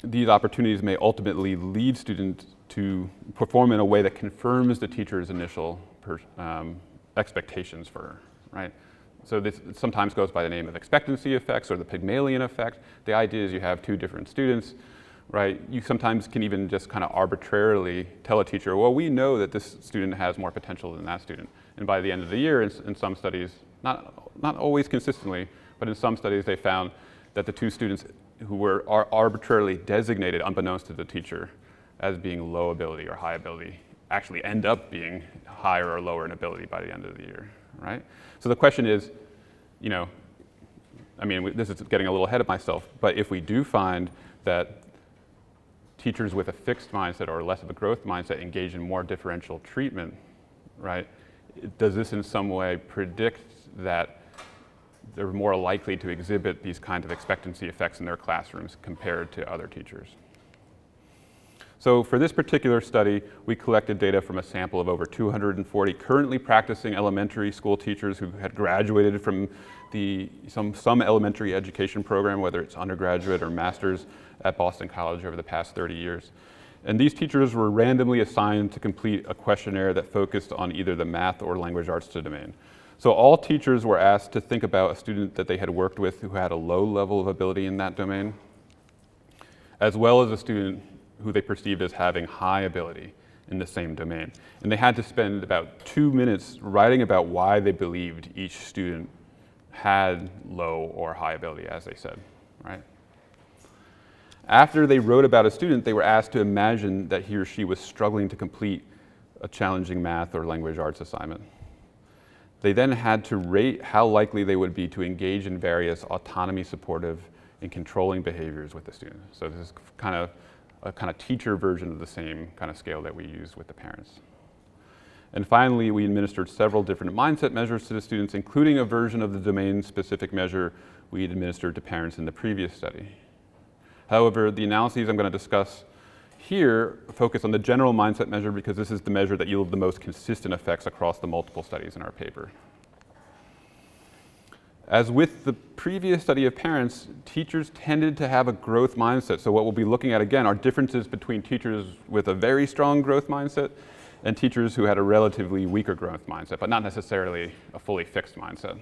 these opportunities may ultimately lead students to perform in a way that confirms the teacher's initial expectations for her, right? So this sometimes goes by the name of expectancy effects or the Pygmalion effect. The idea is you have two different students, right? You sometimes can even just kind of arbitrarily tell a teacher, well, we know that this student has more potential than that student. And by the end of the year, in some studies, not always consistently, but in some studies they found that the two students who are arbitrarily designated, unbeknownst to the teacher, as being low ability or high ability, actually end up being higher or lower in ability by the end of the year, right? So the question is, I mean, this is getting a little ahead of myself, but if we do find that teachers with a fixed mindset or less of a growth mindset engage in more differential treatment, right? Does this in some way predict that they're more likely to exhibit these kinds of expectancy effects in their classrooms compared to other teachers? So for this particular study, we collected data from a sample of over 240 currently practicing elementary school teachers who had graduated from some elementary education program, whether it's undergraduate or master's at Boston College over the past 30 years. And these teachers were randomly assigned to complete a questionnaire that focused on either the math or language arts domain. So all teachers were asked to think about a student that they had worked with who had a low level of ability in that domain, as well as a student who they perceived as having high ability in the same domain. And they had to spend about 2 minutes writing about why they believed each student had low or high ability, as they said, right? After they wrote about a student, they were asked to imagine that he or she was struggling to complete a challenging math or language arts assignment. They then had to rate how likely they would be to engage in various autonomy supportive and controlling behaviors with the student. So this is a kind of teacher version of the same kind of scale that we use with the parents. And finally, we administered several different mindset measures to the students, including a version of the domain-specific measure we had administered to parents in the previous study. However, the analyses I'm going to discuss here focus on the general mindset measure because this is the measure that yielded the most consistent effects across the multiple studies in our paper. As with the previous study of parents, teachers tended to have a growth mindset. So what we'll be looking at again are differences between teachers with a very strong growth mindset and teachers who had a relatively weaker growth mindset, but not necessarily a fully fixed mindset.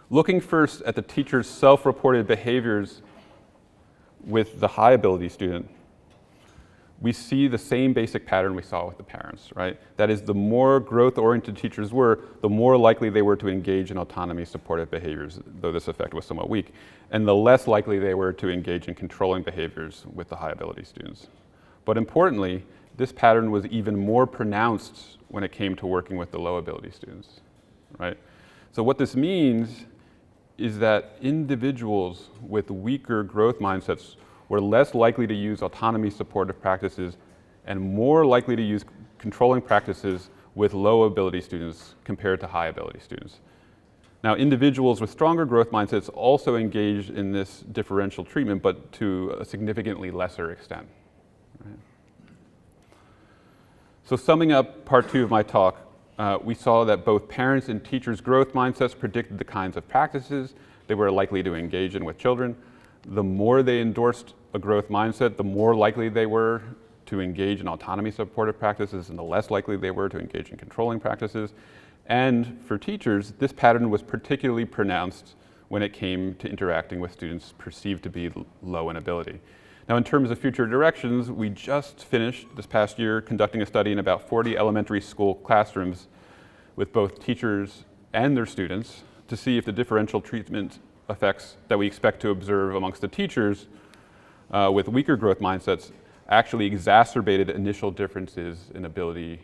Looking first at the teacher's self-reported behaviors with the high ability student, we see the same basic pattern we saw with the parents, right? That is, the more growth-oriented teachers were, the more likely they were to engage in autonomy-supportive behaviors, though this effect was somewhat weak, and the less likely they were to engage in controlling behaviors with the high-ability students. But importantly, this pattern was even more pronounced when it came to working with the low-ability students, right? So what this means is that individuals with weaker growth mindsets were less likely to use autonomy supportive practices and more likely to use controlling practices with low ability students compared to high ability students. Now, individuals with stronger growth mindsets also engaged in this differential treatment, but to a significantly lesser extent. Right? So summing up part 2 of my talk, we saw that both parents and teachers' growth mindsets predicted the kinds of practices they were likely to engage in with children. The more they endorsed a growth mindset, the more likely they were to engage in autonomy supportive practices and the less likely they were to engage in controlling practices. And for teachers, this pattern was particularly pronounced when it came to interacting with students perceived to be low in ability. Now, in terms of future directions, we just finished this past year conducting a study in about 40 elementary school classrooms with both teachers and their students to see if the differential treatment effects that we expect to observe amongst the teachers with weaker growth mindsets actually exacerbated initial differences in ability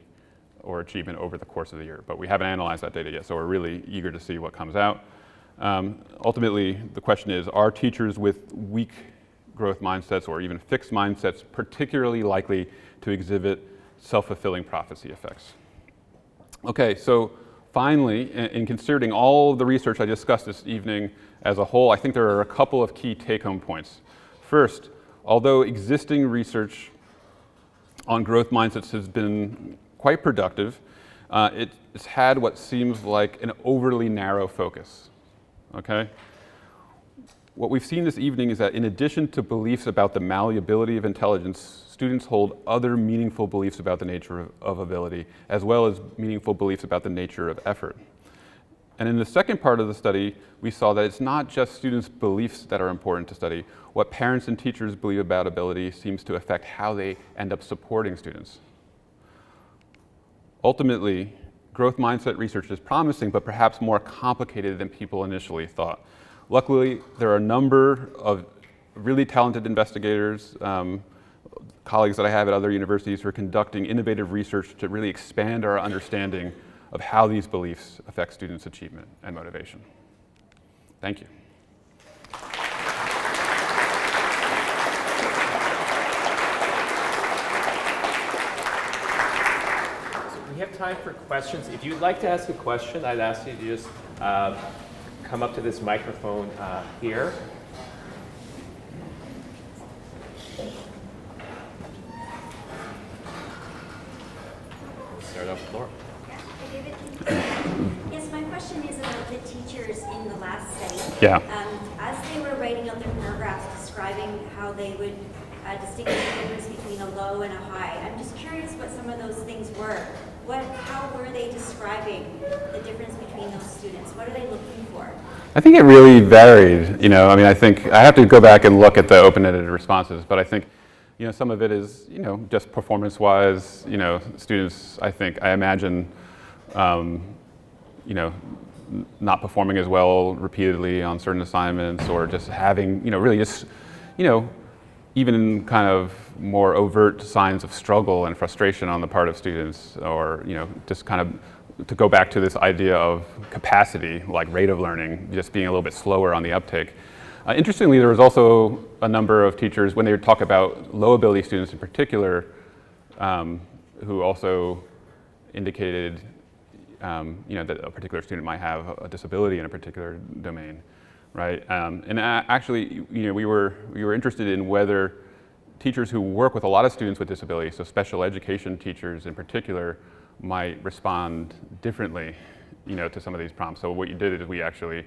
or achievement over the course of the year. But we haven't analyzed that data yet, so we're really eager to see what comes out. Ultimately, the question is, are teachers with weak growth mindsets or even fixed mindsets particularly likely to exhibit self-fulfilling prophecy effects? Okay, so finally, in considering all of the research I discussed this evening as a whole, I think there are a couple of key take-home points. First, although existing research on growth mindsets has been quite productive, it's had what seems like an overly narrow focus, okay? What we've seen this evening is that in addition to beliefs about the malleability of intelligence, students hold other meaningful beliefs about the nature of ability, as well as meaningful beliefs about the nature of effort. And in the second part of the study, we saw that it's not just students' beliefs that are important to study. What parents and teachers believe about ability seems to affect how they end up supporting students. Ultimately, growth mindset research is promising, but perhaps more complicated than people initially thought. Luckily, there are a number of really talented investigators, colleagues that I have at other universities who are conducting innovative research to really expand our understanding of how these beliefs affect students' achievement and motivation. Thank you. We have time for questions. If you'd like to ask a question, I'd ask you to just come up to this microphone here. We'll start off with Laura. Yes, my question is about the teachers in the last study. Yeah. As they were writing out their paragraphs describing how they would distinguish the difference between a low and a high, I'm just curious what some of those things were. How were they describing the difference between those students? What are they looking for? I think it really varied. I think I have to go back and look at the open-ended responses, but I think, some of it is, just performance-wise, students, I imagine, not performing as well repeatedly on certain assignments, or just having, really just, even kind of more overt signs of struggle and frustration on the part of students, or just kind of to go back to this idea of capacity, like rate of learning, just being a little bit slower on the uptake. Interestingly, there was also a number of teachers, when they would talk about low ability students in particular, who also indicated that a particular student might have a disability in a particular domain. Right, and actually, we were interested in whether teachers who work with a lot of students with disabilities, so special education teachers in particular, might respond differently, to some of these prompts. So what you did is we actually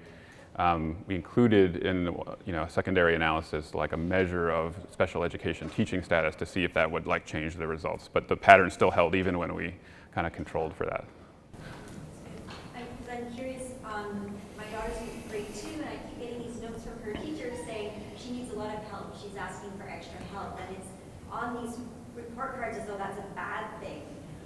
we included in a secondary analysis like a measure of special education teaching status to see if that would change the results. But the pattern still held even when we kind of controlled for that. I'm curious. My daughter's in grade 2, and I keep getting these notes from her teacher saying she needs a lot of help. She's asking for extra help, and it's on these report cards as though that's a bad thing.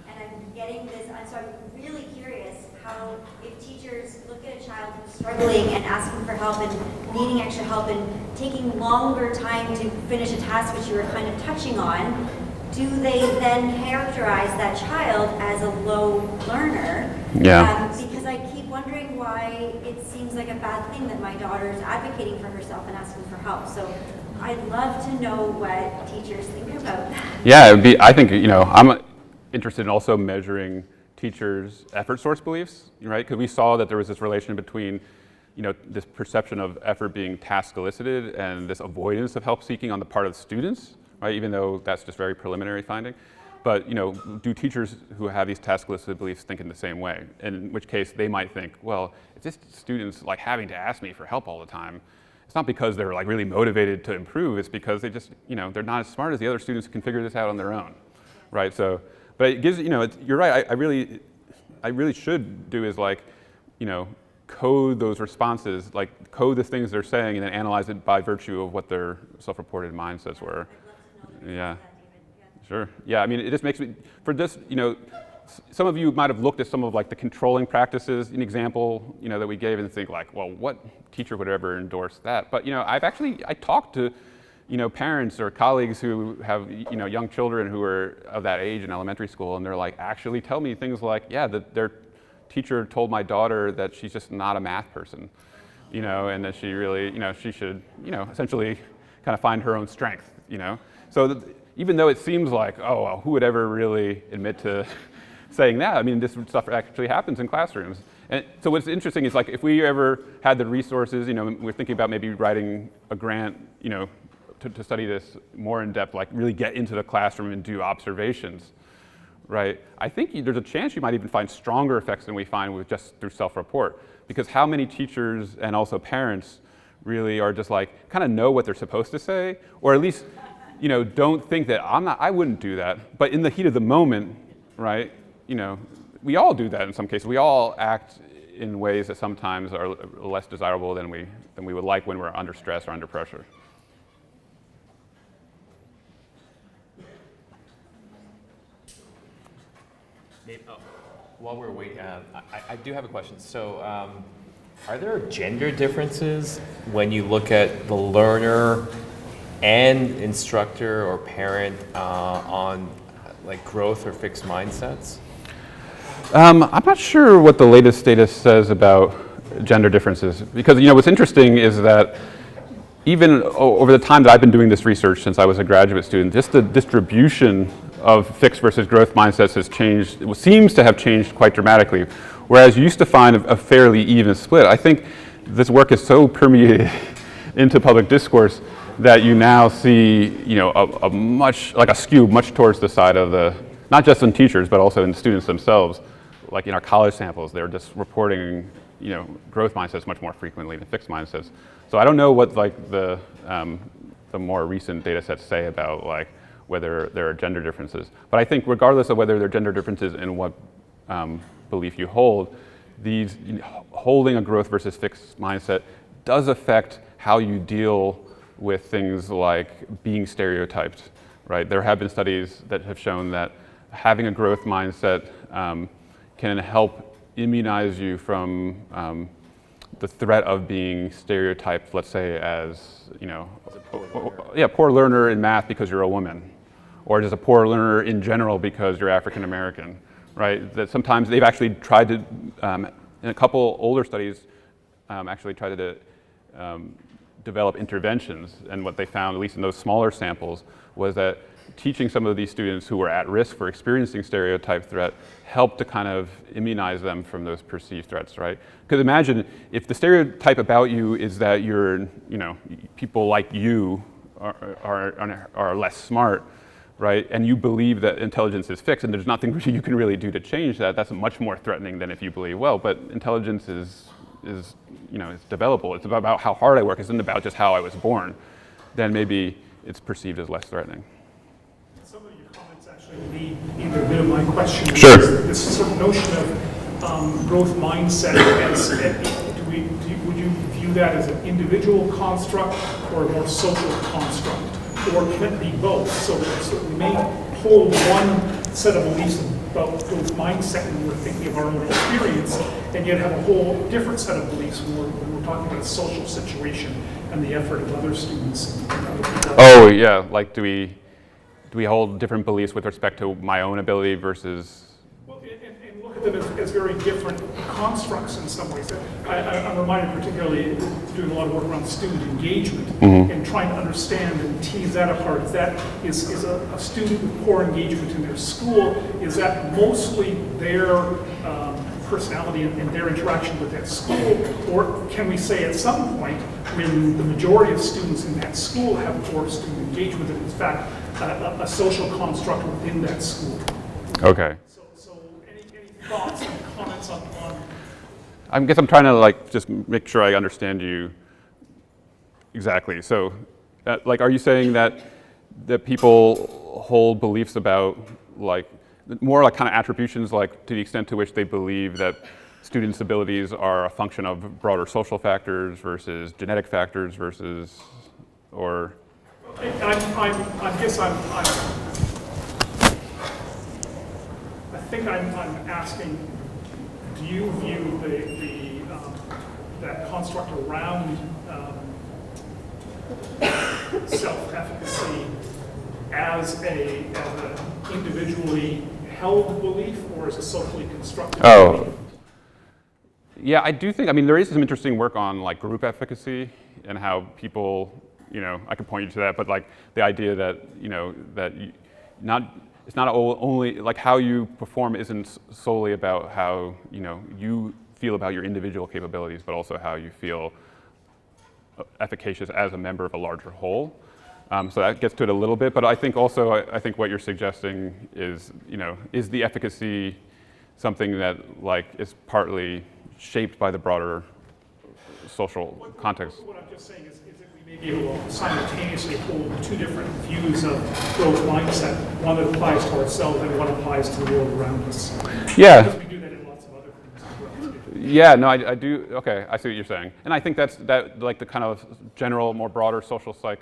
And I'm getting this, and so I'm really curious how, if teachers look at a child who's struggling and asking for help and needing extra help and taking longer time to finish a task, which you were kind of touching on, do they then characterize that child as a low learner? Yeah. Because I keep wondering why it seems like a bad thing that my daughter's advocating for herself and asking for help. So I'd love to know what teachers think about that. Yeah, it'd be, I think, I'm interested in also measuring teachers' effort source beliefs, right? Because we saw that there was this relation between, this perception of effort being task elicited and this avoidance of help seeking on the part of students, right? Even though that's just very preliminary finding. But, do teachers who have these task elicited beliefs think in the same way? In which case they might think, well, if this student's having to ask me for help all the time, it's not because they're really motivated to improve, it's because they just, they're not as smart as the other students who can figure this out on their own, right? So, but it gives, you're right, I really should do is code those responses, code the things they're saying and then analyze it by virtue of what their self-reported mindsets were. Yeah. Sure. Yeah, it just makes me, for this, some of you might have looked at some of the controlling practices, an example, that we gave and think well, what teacher would ever endorse that? But, I talked to, parents or colleagues who have, young children who are of that age in elementary school, and they're actually tell me things yeah, that their teacher told my daughter that she's just not a math person, and that she really, she should, essentially kind of find her own strength, So even though it seems oh, well, who would ever really admit to saying that? This stuff actually happens in classrooms. And so what's interesting is if we ever had the resources, we're thinking about maybe writing a grant, to study this more in depth, really get into the classroom and do observations, right? I think there's a chance you might even find stronger effects than we find with just through self-report, because how many teachers and also parents really are just kind of know what they're supposed to say, or at least don't think that I wouldn't do that. But in the heat of the moment, right, we all do that in some cases. We all act in ways that sometimes are less desirable than we would like when we're under stress or under pressure. While we're waiting, I do have a question. So are there gender differences when you look at the learner and instructor or parent on growth or fixed mindsets? I'm not sure what the latest data says about gender differences, because what's interesting is that even over the time that I've been doing this research since I was a graduate student, just the distribution of fixed versus growth mindsets has changed, it seems to have changed quite dramatically, whereas you used to find a fairly even split. I think this work is so permeated into public discourse that you now see a much, like a skew much towards the side of the, not just in teachers, but also in students themselves. Like in our college samples, they're just reporting, growth mindsets much more frequently than fixed mindsets. So I don't know what the more recent data sets say about whether there are gender differences. But I think regardless of whether there are gender differences in what belief you hold, these holding a growth versus fixed mindset does affect how you deal with things like being stereotyped, right? There have been studies that have shown that having a growth mindset can help immunize you from the threat of being stereotyped, let's say as, poor learner in math because you're a woman, or just a poor learner in general because you're African American, right? That sometimes they've actually tried to, in a couple older studies, actually tried to develop interventions, and what they found, at least in those smaller samples, was that teaching some of these students who were at risk for experiencing stereotype threat helped to kind of immunize them from those perceived threats, right? Because imagine if the stereotype about you is that you're, people like you are less smart, right? And you believe that intelligence is fixed and there's nothing you can really do to change that. That's much more threatening than if you believe, well, but intelligence is it's developable. It's about how hard I work. It isn't about just how I was born. Then maybe it's perceived as less threatening. Some of your comments actually lead into a bit of my question. Sure. This sort of notion of growth mindset, would you view that as an individual construct or a more social construct? Or can it be both? So we may hold one set of beliefs about growth mindset when we're thinking of our own experience, and yet have a whole different set of beliefs when we're talking about a social situation and the effort of other students and other people. Oh yeah, like do we hold different beliefs with respect to my own ability versus? Well, and look at them as very different constructs in some ways. I'm reminded particularly doing a lot of work around student engagement and trying to understand and tease that apart. Is a student with poor engagement in their school, is that mostly their personality and their interaction with that school? Or can we say at some point when the majority of students in that school have poor student engagement that in fact a social construct within that school? Okay. So any thoughts and comments on I guess I'm trying to just make sure I understand you exactly. So, are you saying that people hold beliefs about more kind of attributions, to the extent to which they believe that students' abilities are a function of broader social factors versus genetic factors versus, or? I guess I think I'm asking, do you view that construct around self-efficacy as an individually held belief or as a socially constructed belief? Yeah, I do think, there is some interesting work on group efficacy and how people, I could point you to that, but the idea that, it's not only, how you perform isn't solely about how, you feel about your individual capabilities, but also how you feel efficacious as a member of a larger whole. So that gets to it a little bit, but I think also, I think what you're suggesting is, is the efficacy something that is partly shaped by the broader social context? What I'm just saying is that we may be able to simultaneously hold two different views of growth mindset, one that applies to ourselves and one applies to the world around us. Yeah. Because we do that in lots of other things as well, too. Yeah, no, I do, okay, I see what you're saying. And I think that the kind of general, more broader social psych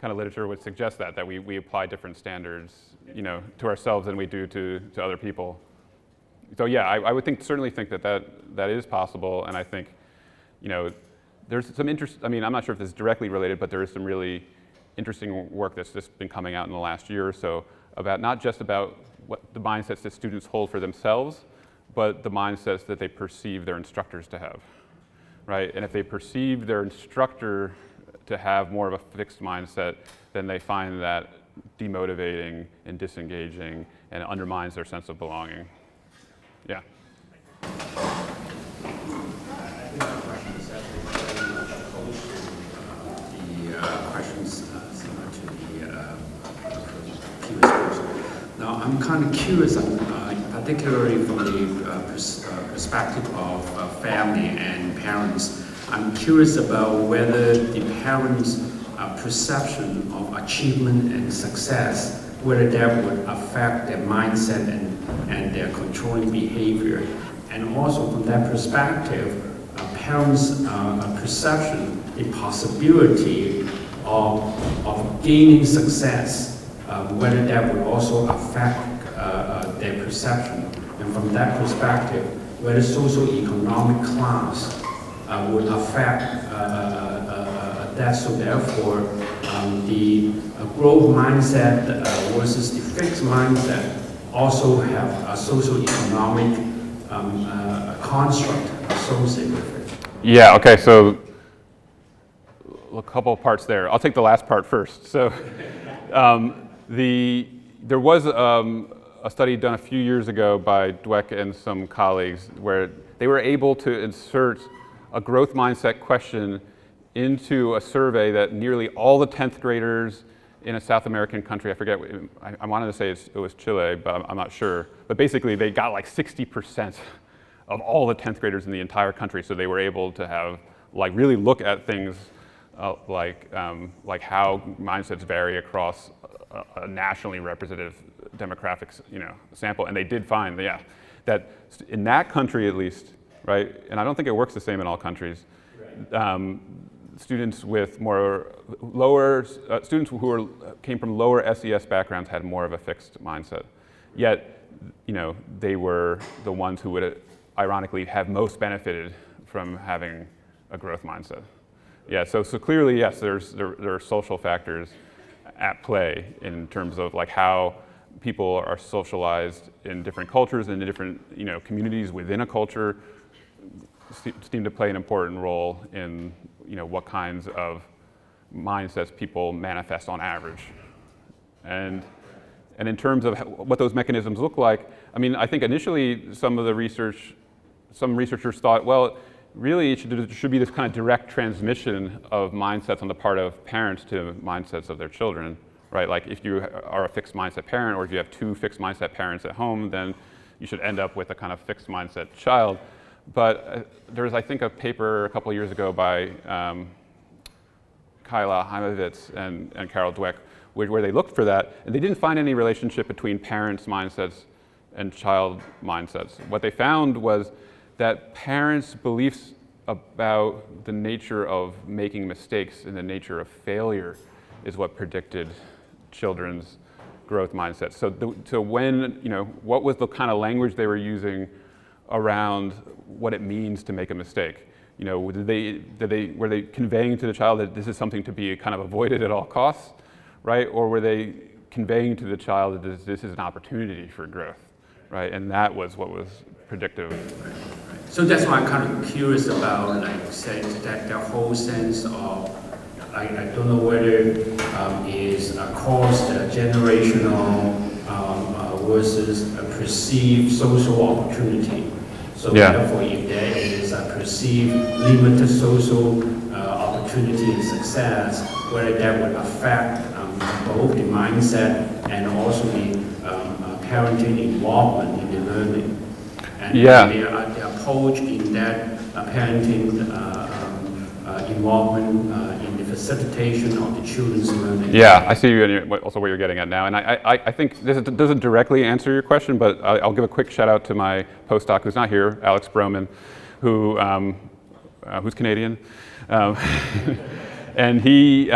kind of literature would suggest that we apply different standards, to ourselves than we do to other people. So yeah, I would certainly think that is possible, and I think, there's some interest. I'm not sure if this is directly related, but there is some really interesting work that's just been coming out in the last year or so about not just about what the mindsets that students hold for themselves, but the mindsets that they perceive their instructors to have, right? And if they perceive their instructor to have more of a fixed mindset, then they find that demotivating and disengaging, and it undermines their sense of belonging. Yeah. I think the question is actually very much opposed to the questions similar to the previous person. Now, I'm kind of curious, particularly from the perspective of family and parents. I'm curious about whether the parents' perception of achievement and success, whether that would affect their mindset and their controlling behavior. And also from that perspective, parents' perception, the possibility of gaining success, whether that would also affect their perception. And from that perspective, whether socio-economic class would affect that. So therefore, the growth mindset versus the fixed mindset also have a socio-economic construct associated with it. Yeah, okay, so a couple of parts there. I'll take the last part first. So there was a study done a few years ago by Dweck and some colleagues where they were able to insert a growth mindset question into a survey that nearly all the 10th graders in a South American country, I forget, I wanted to say it was Chile, but I'm not sure. But basically they got like 60% of all the 10th graders in the entire country, so they were able to have, like, really look at things like how mindsets vary across a nationally representative demographic, sample, and they did find, that in that country at least, right, and I don't think it works the same in all countries, students with students who came from lower SES backgrounds had more of a fixed mindset. Yet, they were the ones who would ironically have most benefited from having a growth mindset. Yeah, so clearly, yes, there are social factors at play in terms of like how people are socialized in different cultures and in different communities within a culture seem to play an important role in what kinds of mindsets people manifest on average. And in terms of what those mechanisms look like, I mean, I think initially some researchers thought, well, really it should be this kind of direct transmission of mindsets on the part of parents to mindsets of their children, right? Like if you are a fixed mindset parent, or if you have two fixed mindset parents at home, then you should end up with a kind of fixed mindset child. But there was, I think, a paper a couple of years ago by Kyla Heimovitz and Carol Dweck, where they looked for that, and they didn't find any relationship between parents' mindsets and child mindsets. What they found was that parents' beliefs about the nature of making mistakes and the nature of failure is what predicted children's growth mindsets. So when, what was the kind of language they were using around what it means to make a mistake? Were they conveying to the child that this is something to be kind of avoided at all costs, right? Or were they conveying to the child that this is an opportunity for growth, right? And that was what was predictive. So that's why I'm kind of curious about, that the whole sense of, I don't know whether is caused generational versus a perceived social opportunity. So therefore, if there is a perceived limited social opportunity and success, whether that would affect both the mindset and also the parenting involvement in the learning. And the approach in that parenting involvement in the facilitation of the children's learning. Yeah, I see also what you're getting at now. And I think this doesn't directly answer your question, but I'll give a quick shout out to my postdoc who's not here, Alex Broman, who's Canadian. And he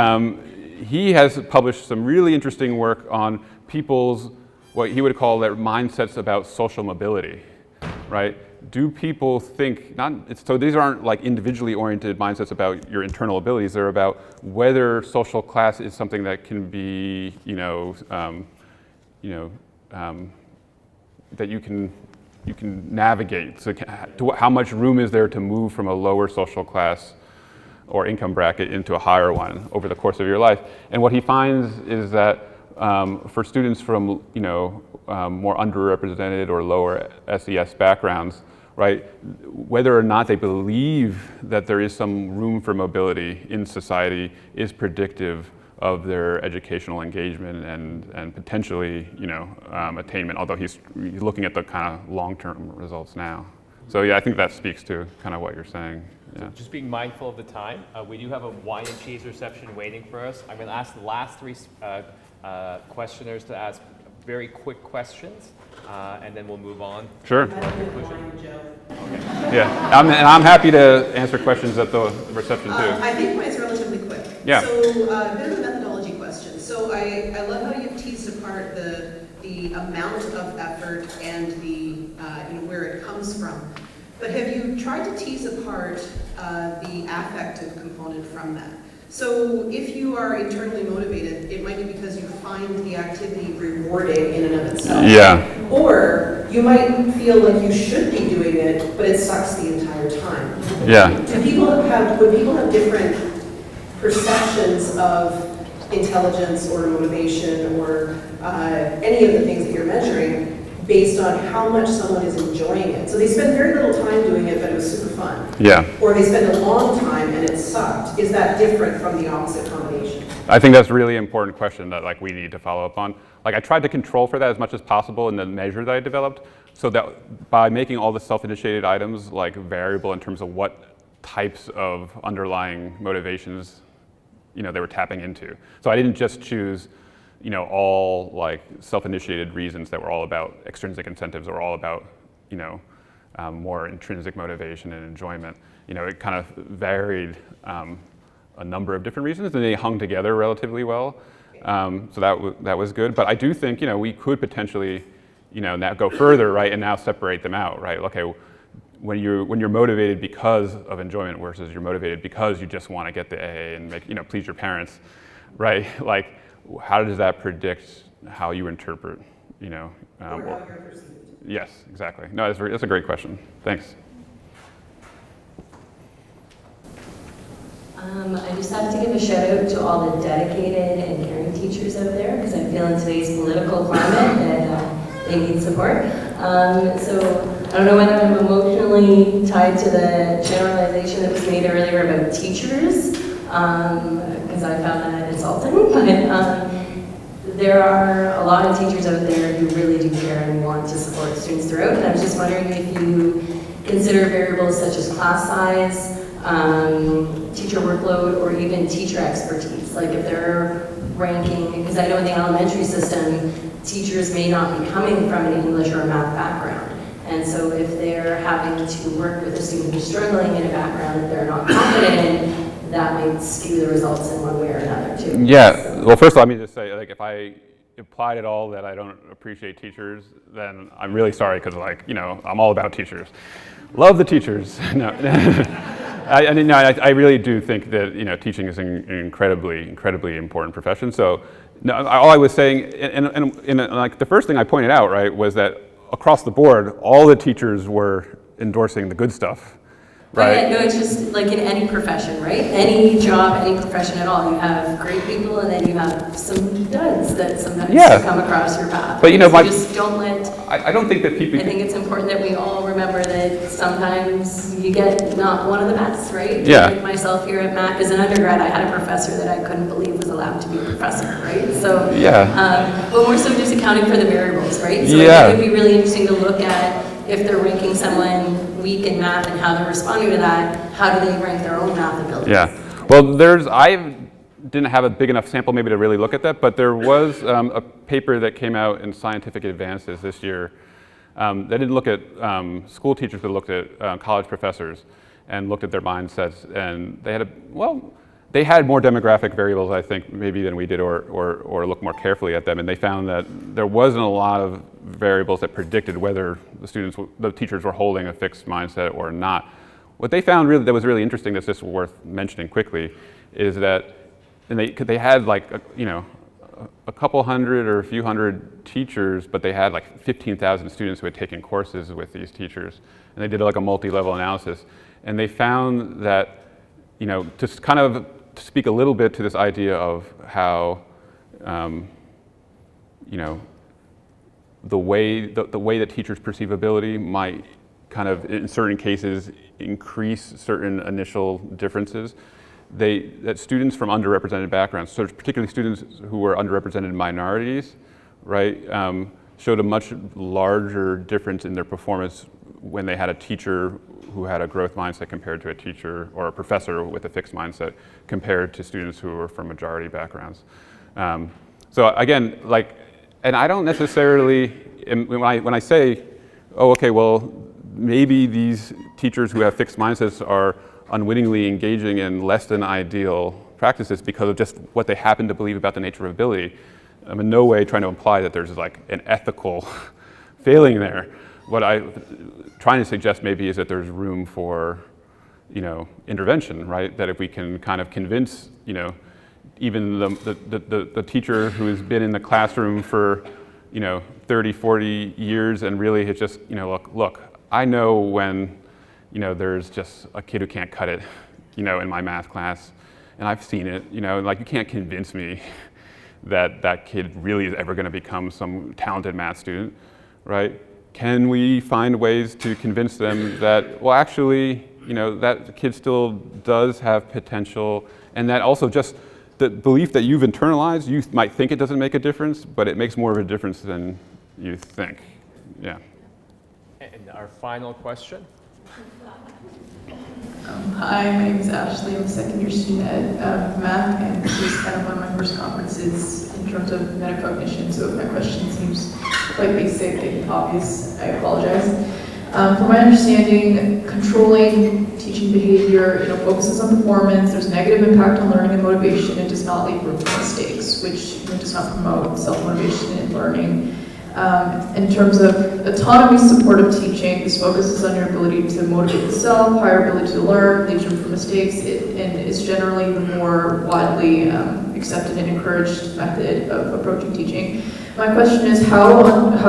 has published some really interesting work on people's, what he would call their mindsets about social mobility, right? Do people think, so these aren't like individually oriented mindsets about your internal abilities, they're about whether social class is something that can be, that you can you can navigate. So how much room is there to move from a lower social class or income bracket into a higher one over the course of your life? And what he finds is that for students from more underrepresented or lower SES backgrounds, right, whether or not they believe that there is some room for mobility in society is predictive of their educational engagement and potentially, attainment, although he's looking at the kind of long-term results now. So yeah, I think that speaks to kind of what you're saying. Yeah. So just being mindful of the time, we do have a wine and cheese reception waiting for us. I'm going to ask the last three questioners to ask very quick questions, and then we'll move on. Sure. Yeah, and I'm happy to answer questions at the reception too. I think mine's relatively quick. Yeah. So a bit of a methodology question. So I love how you've teased apart the amount of effort and the where it comes from. But have you tried to tease apart the affective component from that? So if you are internally motivated, it might be because you find the activity rewarding in and of itself. Yeah. Or you might feel like you should be doing it, but it sucks the entire time. Yeah. When people have different perceptions of intelligence or motivation or any of the things that you're measuring based on how much someone is enjoying it. So they spend very little time doing it, but it was super fun. Yeah. Or they spend a long time and it sucked. Is that different from the opposite combination? I think that's a really important question that we need to follow up on. I tried to control for that as much as possible in the measure that I developed, so that by making all the self-initiated items variable in terms of what types of underlying motivations they were tapping into. So I didn't just choose all self-initiated reasons that were all about extrinsic incentives or all about more intrinsic motivation and enjoyment. It kind of varied a number of different reasons, and they hung together relatively well. So that was good. But I do think we could potentially now go further, right, and now separate them out, right? Okay, when you're motivated because of enjoyment versus you're motivated because you just want to get the A and make please your parents, right? How does that predict how you interpret Or how you're perceived. Yes, exactly. No, that's a great question. Thanks. I just have to give a shout out to all the dedicated and caring teachers out there, because I feel in today's political climate that they need support. So I don't know whether I'm emotionally tied to the generalization that was made earlier about teachers, because I found that insulting, but there are a lot of teachers out there who really do care and want to support students throughout, and I was just wondering if you consider variables such as class size, teacher workload, or even teacher expertise. If they're ranking, because I know in the elementary system, teachers may not be coming from an English or a math background. And so if they're having to work with a student who's struggling in a background that they're not confident in, that might skew the results in one way or another too. Yeah, so. Well, first of all, let me just say, if I implied at all that I don't appreciate teachers, then I'm really sorry, because I'm all about teachers. Love the teachers. No. I really do think that teaching is an incredibly important profession. So, no, all I was saying, and the first thing I pointed out, right, was that across the board, all the teachers were endorsing the good stuff, right? Yeah, no, it's just in any profession, right? Any job, any profession at all, you have great people, and then you have some duds that sometimes come across your path. But so just don't let. I don't think that people. I think it's important that we all remember that sometimes you get not one of the best, right? Yeah. Like myself here at Mac as an undergrad, I had a professor that I couldn't believe was allowed to be a professor, right? So but more so just accounting for the variables, right? So I think it would be really interesting to look at if they're ranking someone weak in math and how they're responding to that. How do they rank their own math abilities? Yeah. Well, I didn't have a big enough sample maybe to really look at that, but there was a paper that came out in Scientific Advances this year. They didn't look at school teachers, but looked at college professors and looked at their mindsets, and they had more demographic variables, I think, maybe than we did, or looked more carefully at them, and they found that there wasn't a lot of variables that predicted whether the teachers were holding a fixed mindset or not. What they found that was really interesting, that's just worth mentioning quickly, is that they had a a couple hundred or a few hundred teachers, but they had like 15,000 students who had taken courses with these teachers. And they did like a multi-level analysis. And they found that, you know, to kind of speak a little bit to this idea of how, you know, the way that teachers perceive ability might kind of, in certain cases, increase certain initial differences. That students from underrepresented backgrounds, so particularly students who were underrepresented minorities, right, showed a much larger difference in their performance when they had a teacher who had a growth mindset compared to a teacher or a professor with a fixed mindset compared to students who were from majority backgrounds. So again, like, and I don't necessarily, when I say, oh, okay, well, maybe these teachers who have fixed mindsets are unwittingly engaging in less than ideal practices because of just what they happen to believe about the nature of ability. I'm in no way trying to imply that there's like an ethical failing there. What I'm trying to suggest maybe is that there's room for, you know, intervention, right? That if we can kind of convince, you know, even the teacher who has been in the classroom for, you know, 30, 40 years and really has just, you know, look, I know when, you know, there's just a kid who can't cut it, you know, in my math class, and I've seen it, you know, like you can't convince me that that kid really is ever going to become some talented math student, right? Can we find ways to convince them that, well, actually, you know, that kid still does have potential, and that also just the belief that you've internalized, you might think it doesn't make a difference, but it makes more of a difference than you think. Yeah. And our final question. Hi, my name is Ashley. I'm a second-year student at math, and this is kind of one of my first conferences in terms of metacognition, so if my question seems quite basic and obvious, I apologize. From my understanding, controlling teaching behavior, focuses on performance, there's negative impact on learning and motivation, and does not leave room for mistakes, which does not promote self-motivation in learning. In terms of autonomy supportive teaching, this focuses on your ability to motivate the self, higher ability to learn, leaves room for mistakes, and is generally the more widely accepted and encouraged method of approaching teaching. My question is, how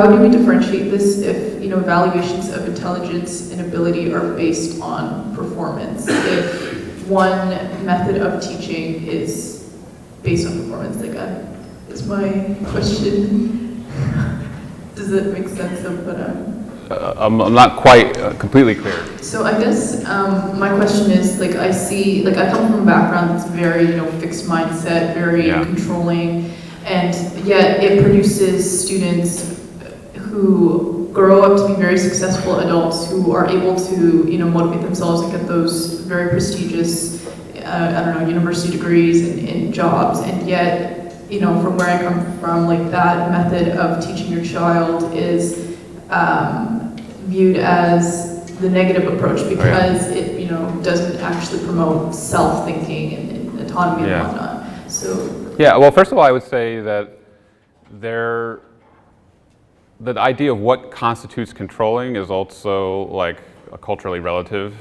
do we differentiate this if evaluations of intelligence and ability are based on performance? If one method of teaching is based on performance, is my question. Does it make sense of what I'm not quite completely clear. So I guess my question is, I come from a background that's very, fixed mindset, very controlling, and yet it produces students who grow up to be very successful adults who are able to, motivate themselves and get those very prestigious, university degrees and jobs, and yet, from where I come from, that method of teaching your child is viewed as the negative approach because it, doesn't actually promote self-thinking and autonomy and whatnot. So yeah, well, first of all, I would say that the idea of what constitutes controlling is also a culturally relative,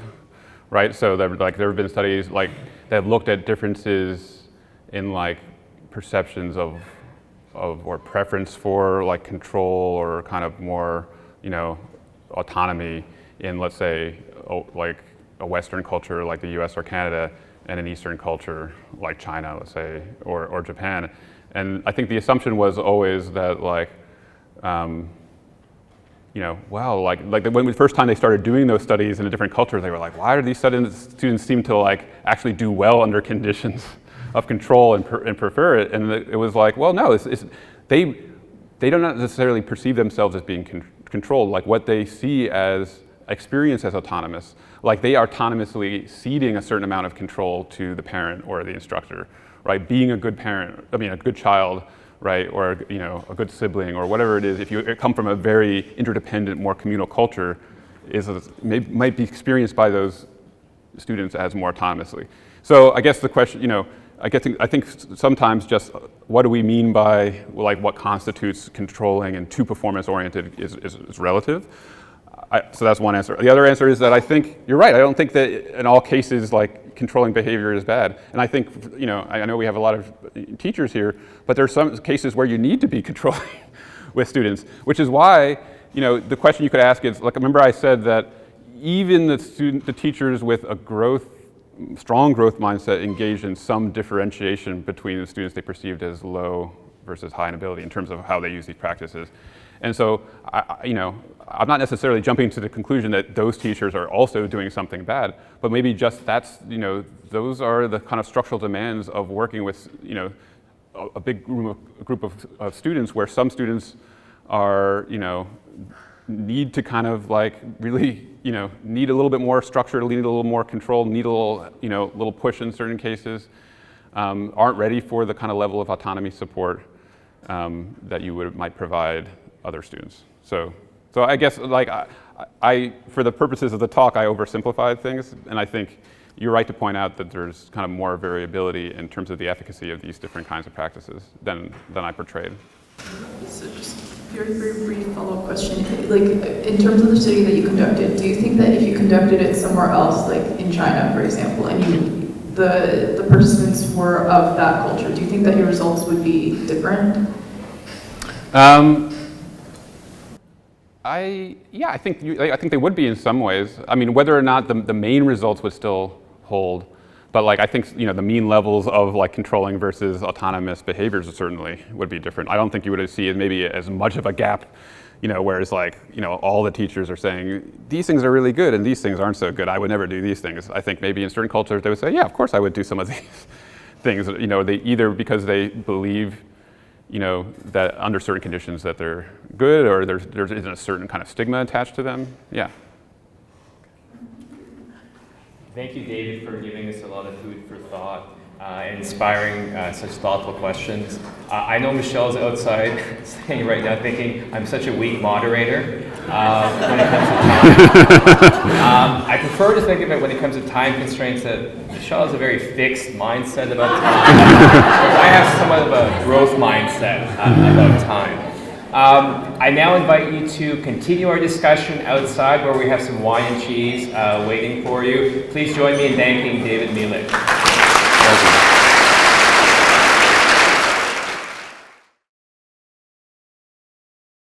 right? So there have been studies that have looked at differences in perceptions of or preference for control or kind of more autonomy in, let's say, a Western culture like the US or Canada and an Eastern culture like China, let's say, or Japan. And I think the assumption was always that when the first time they started doing those studies in a different culture, they were like, why do these students seem to actually do well under conditions of control and prefer it? And it was like, well, no, they do not necessarily perceive themselves as being controlled. What they see as experience as autonomous, they are autonomously ceding a certain amount of control to the parent or the instructor, right? Being a good parent, a good child, right, or a good sibling or whatever it is. If you come from a very interdependent, more communal culture, might be experienced by those students as more autonomously. So I guess the question, I think sometimes just what do we mean by what constitutes controlling and too performance oriented is relative. so that's one answer. The other answer is that I think you're right. I don't think that in all cases like controlling behavior is bad. And I think, you know, I know we have a lot of teachers here, but there are some cases where you need to be controlling with students, which is why, you know, the question you could ask is, like, remember I said that even the teachers with a strong growth mindset engaged in some differentiation between the students they perceived as low versus high in ability in terms of how they use these practices. And so, you know, I'm not necessarily jumping to the conclusion that those teachers are also doing something bad, but maybe just that's, you know, those are the kind of structural demands of working with, you know, a big group of students where some students are, you know, need to kind of like really, you know, need a little bit more structure, need a little more control, need a little, you know, little push in certain cases, aren't ready for the kind of level of autonomy support that you might provide other students. So I guess like I, for the purposes of the talk, I oversimplified things, and I think you're right to point out that there's kind of more variability in terms of the efficacy of these different kinds of practices than I portrayed. So just very, very brief follow-up question. Like, in terms of the study that you conducted, do you think that if you conducted it somewhere else, like in China, for example, and the participants were of that culture, do you think that your results would be different? I think they would be in some ways. I mean, whether or not the main results would still hold, but like I think, you know, the mean levels of like controlling versus autonomous behaviors certainly would be different. I don't think you would see maybe as much of a gap, you know, whereas like, you know, all the teachers are saying these things are really good and these things aren't so good. I would never do these things. I think maybe in certain cultures they would say, yeah, of course I would do some of these things. You know, they either because they believe, you know, that under certain conditions that they're good, or there isn't a certain kind of stigma attached to them. Yeah. Thank you, David, for giving us a lot of food for thought, inspiring such thoughtful questions. I know Michelle's outside saying right now, thinking I'm such a weak moderator when it comes to time. I prefer to think of it when it comes to time constraints that Michelle has a very fixed mindset about time. I have somewhat of a growth mindset about time. I now invite you to continue our discussion outside where we have some wine and cheese waiting for you. Please join me in thanking David Miele.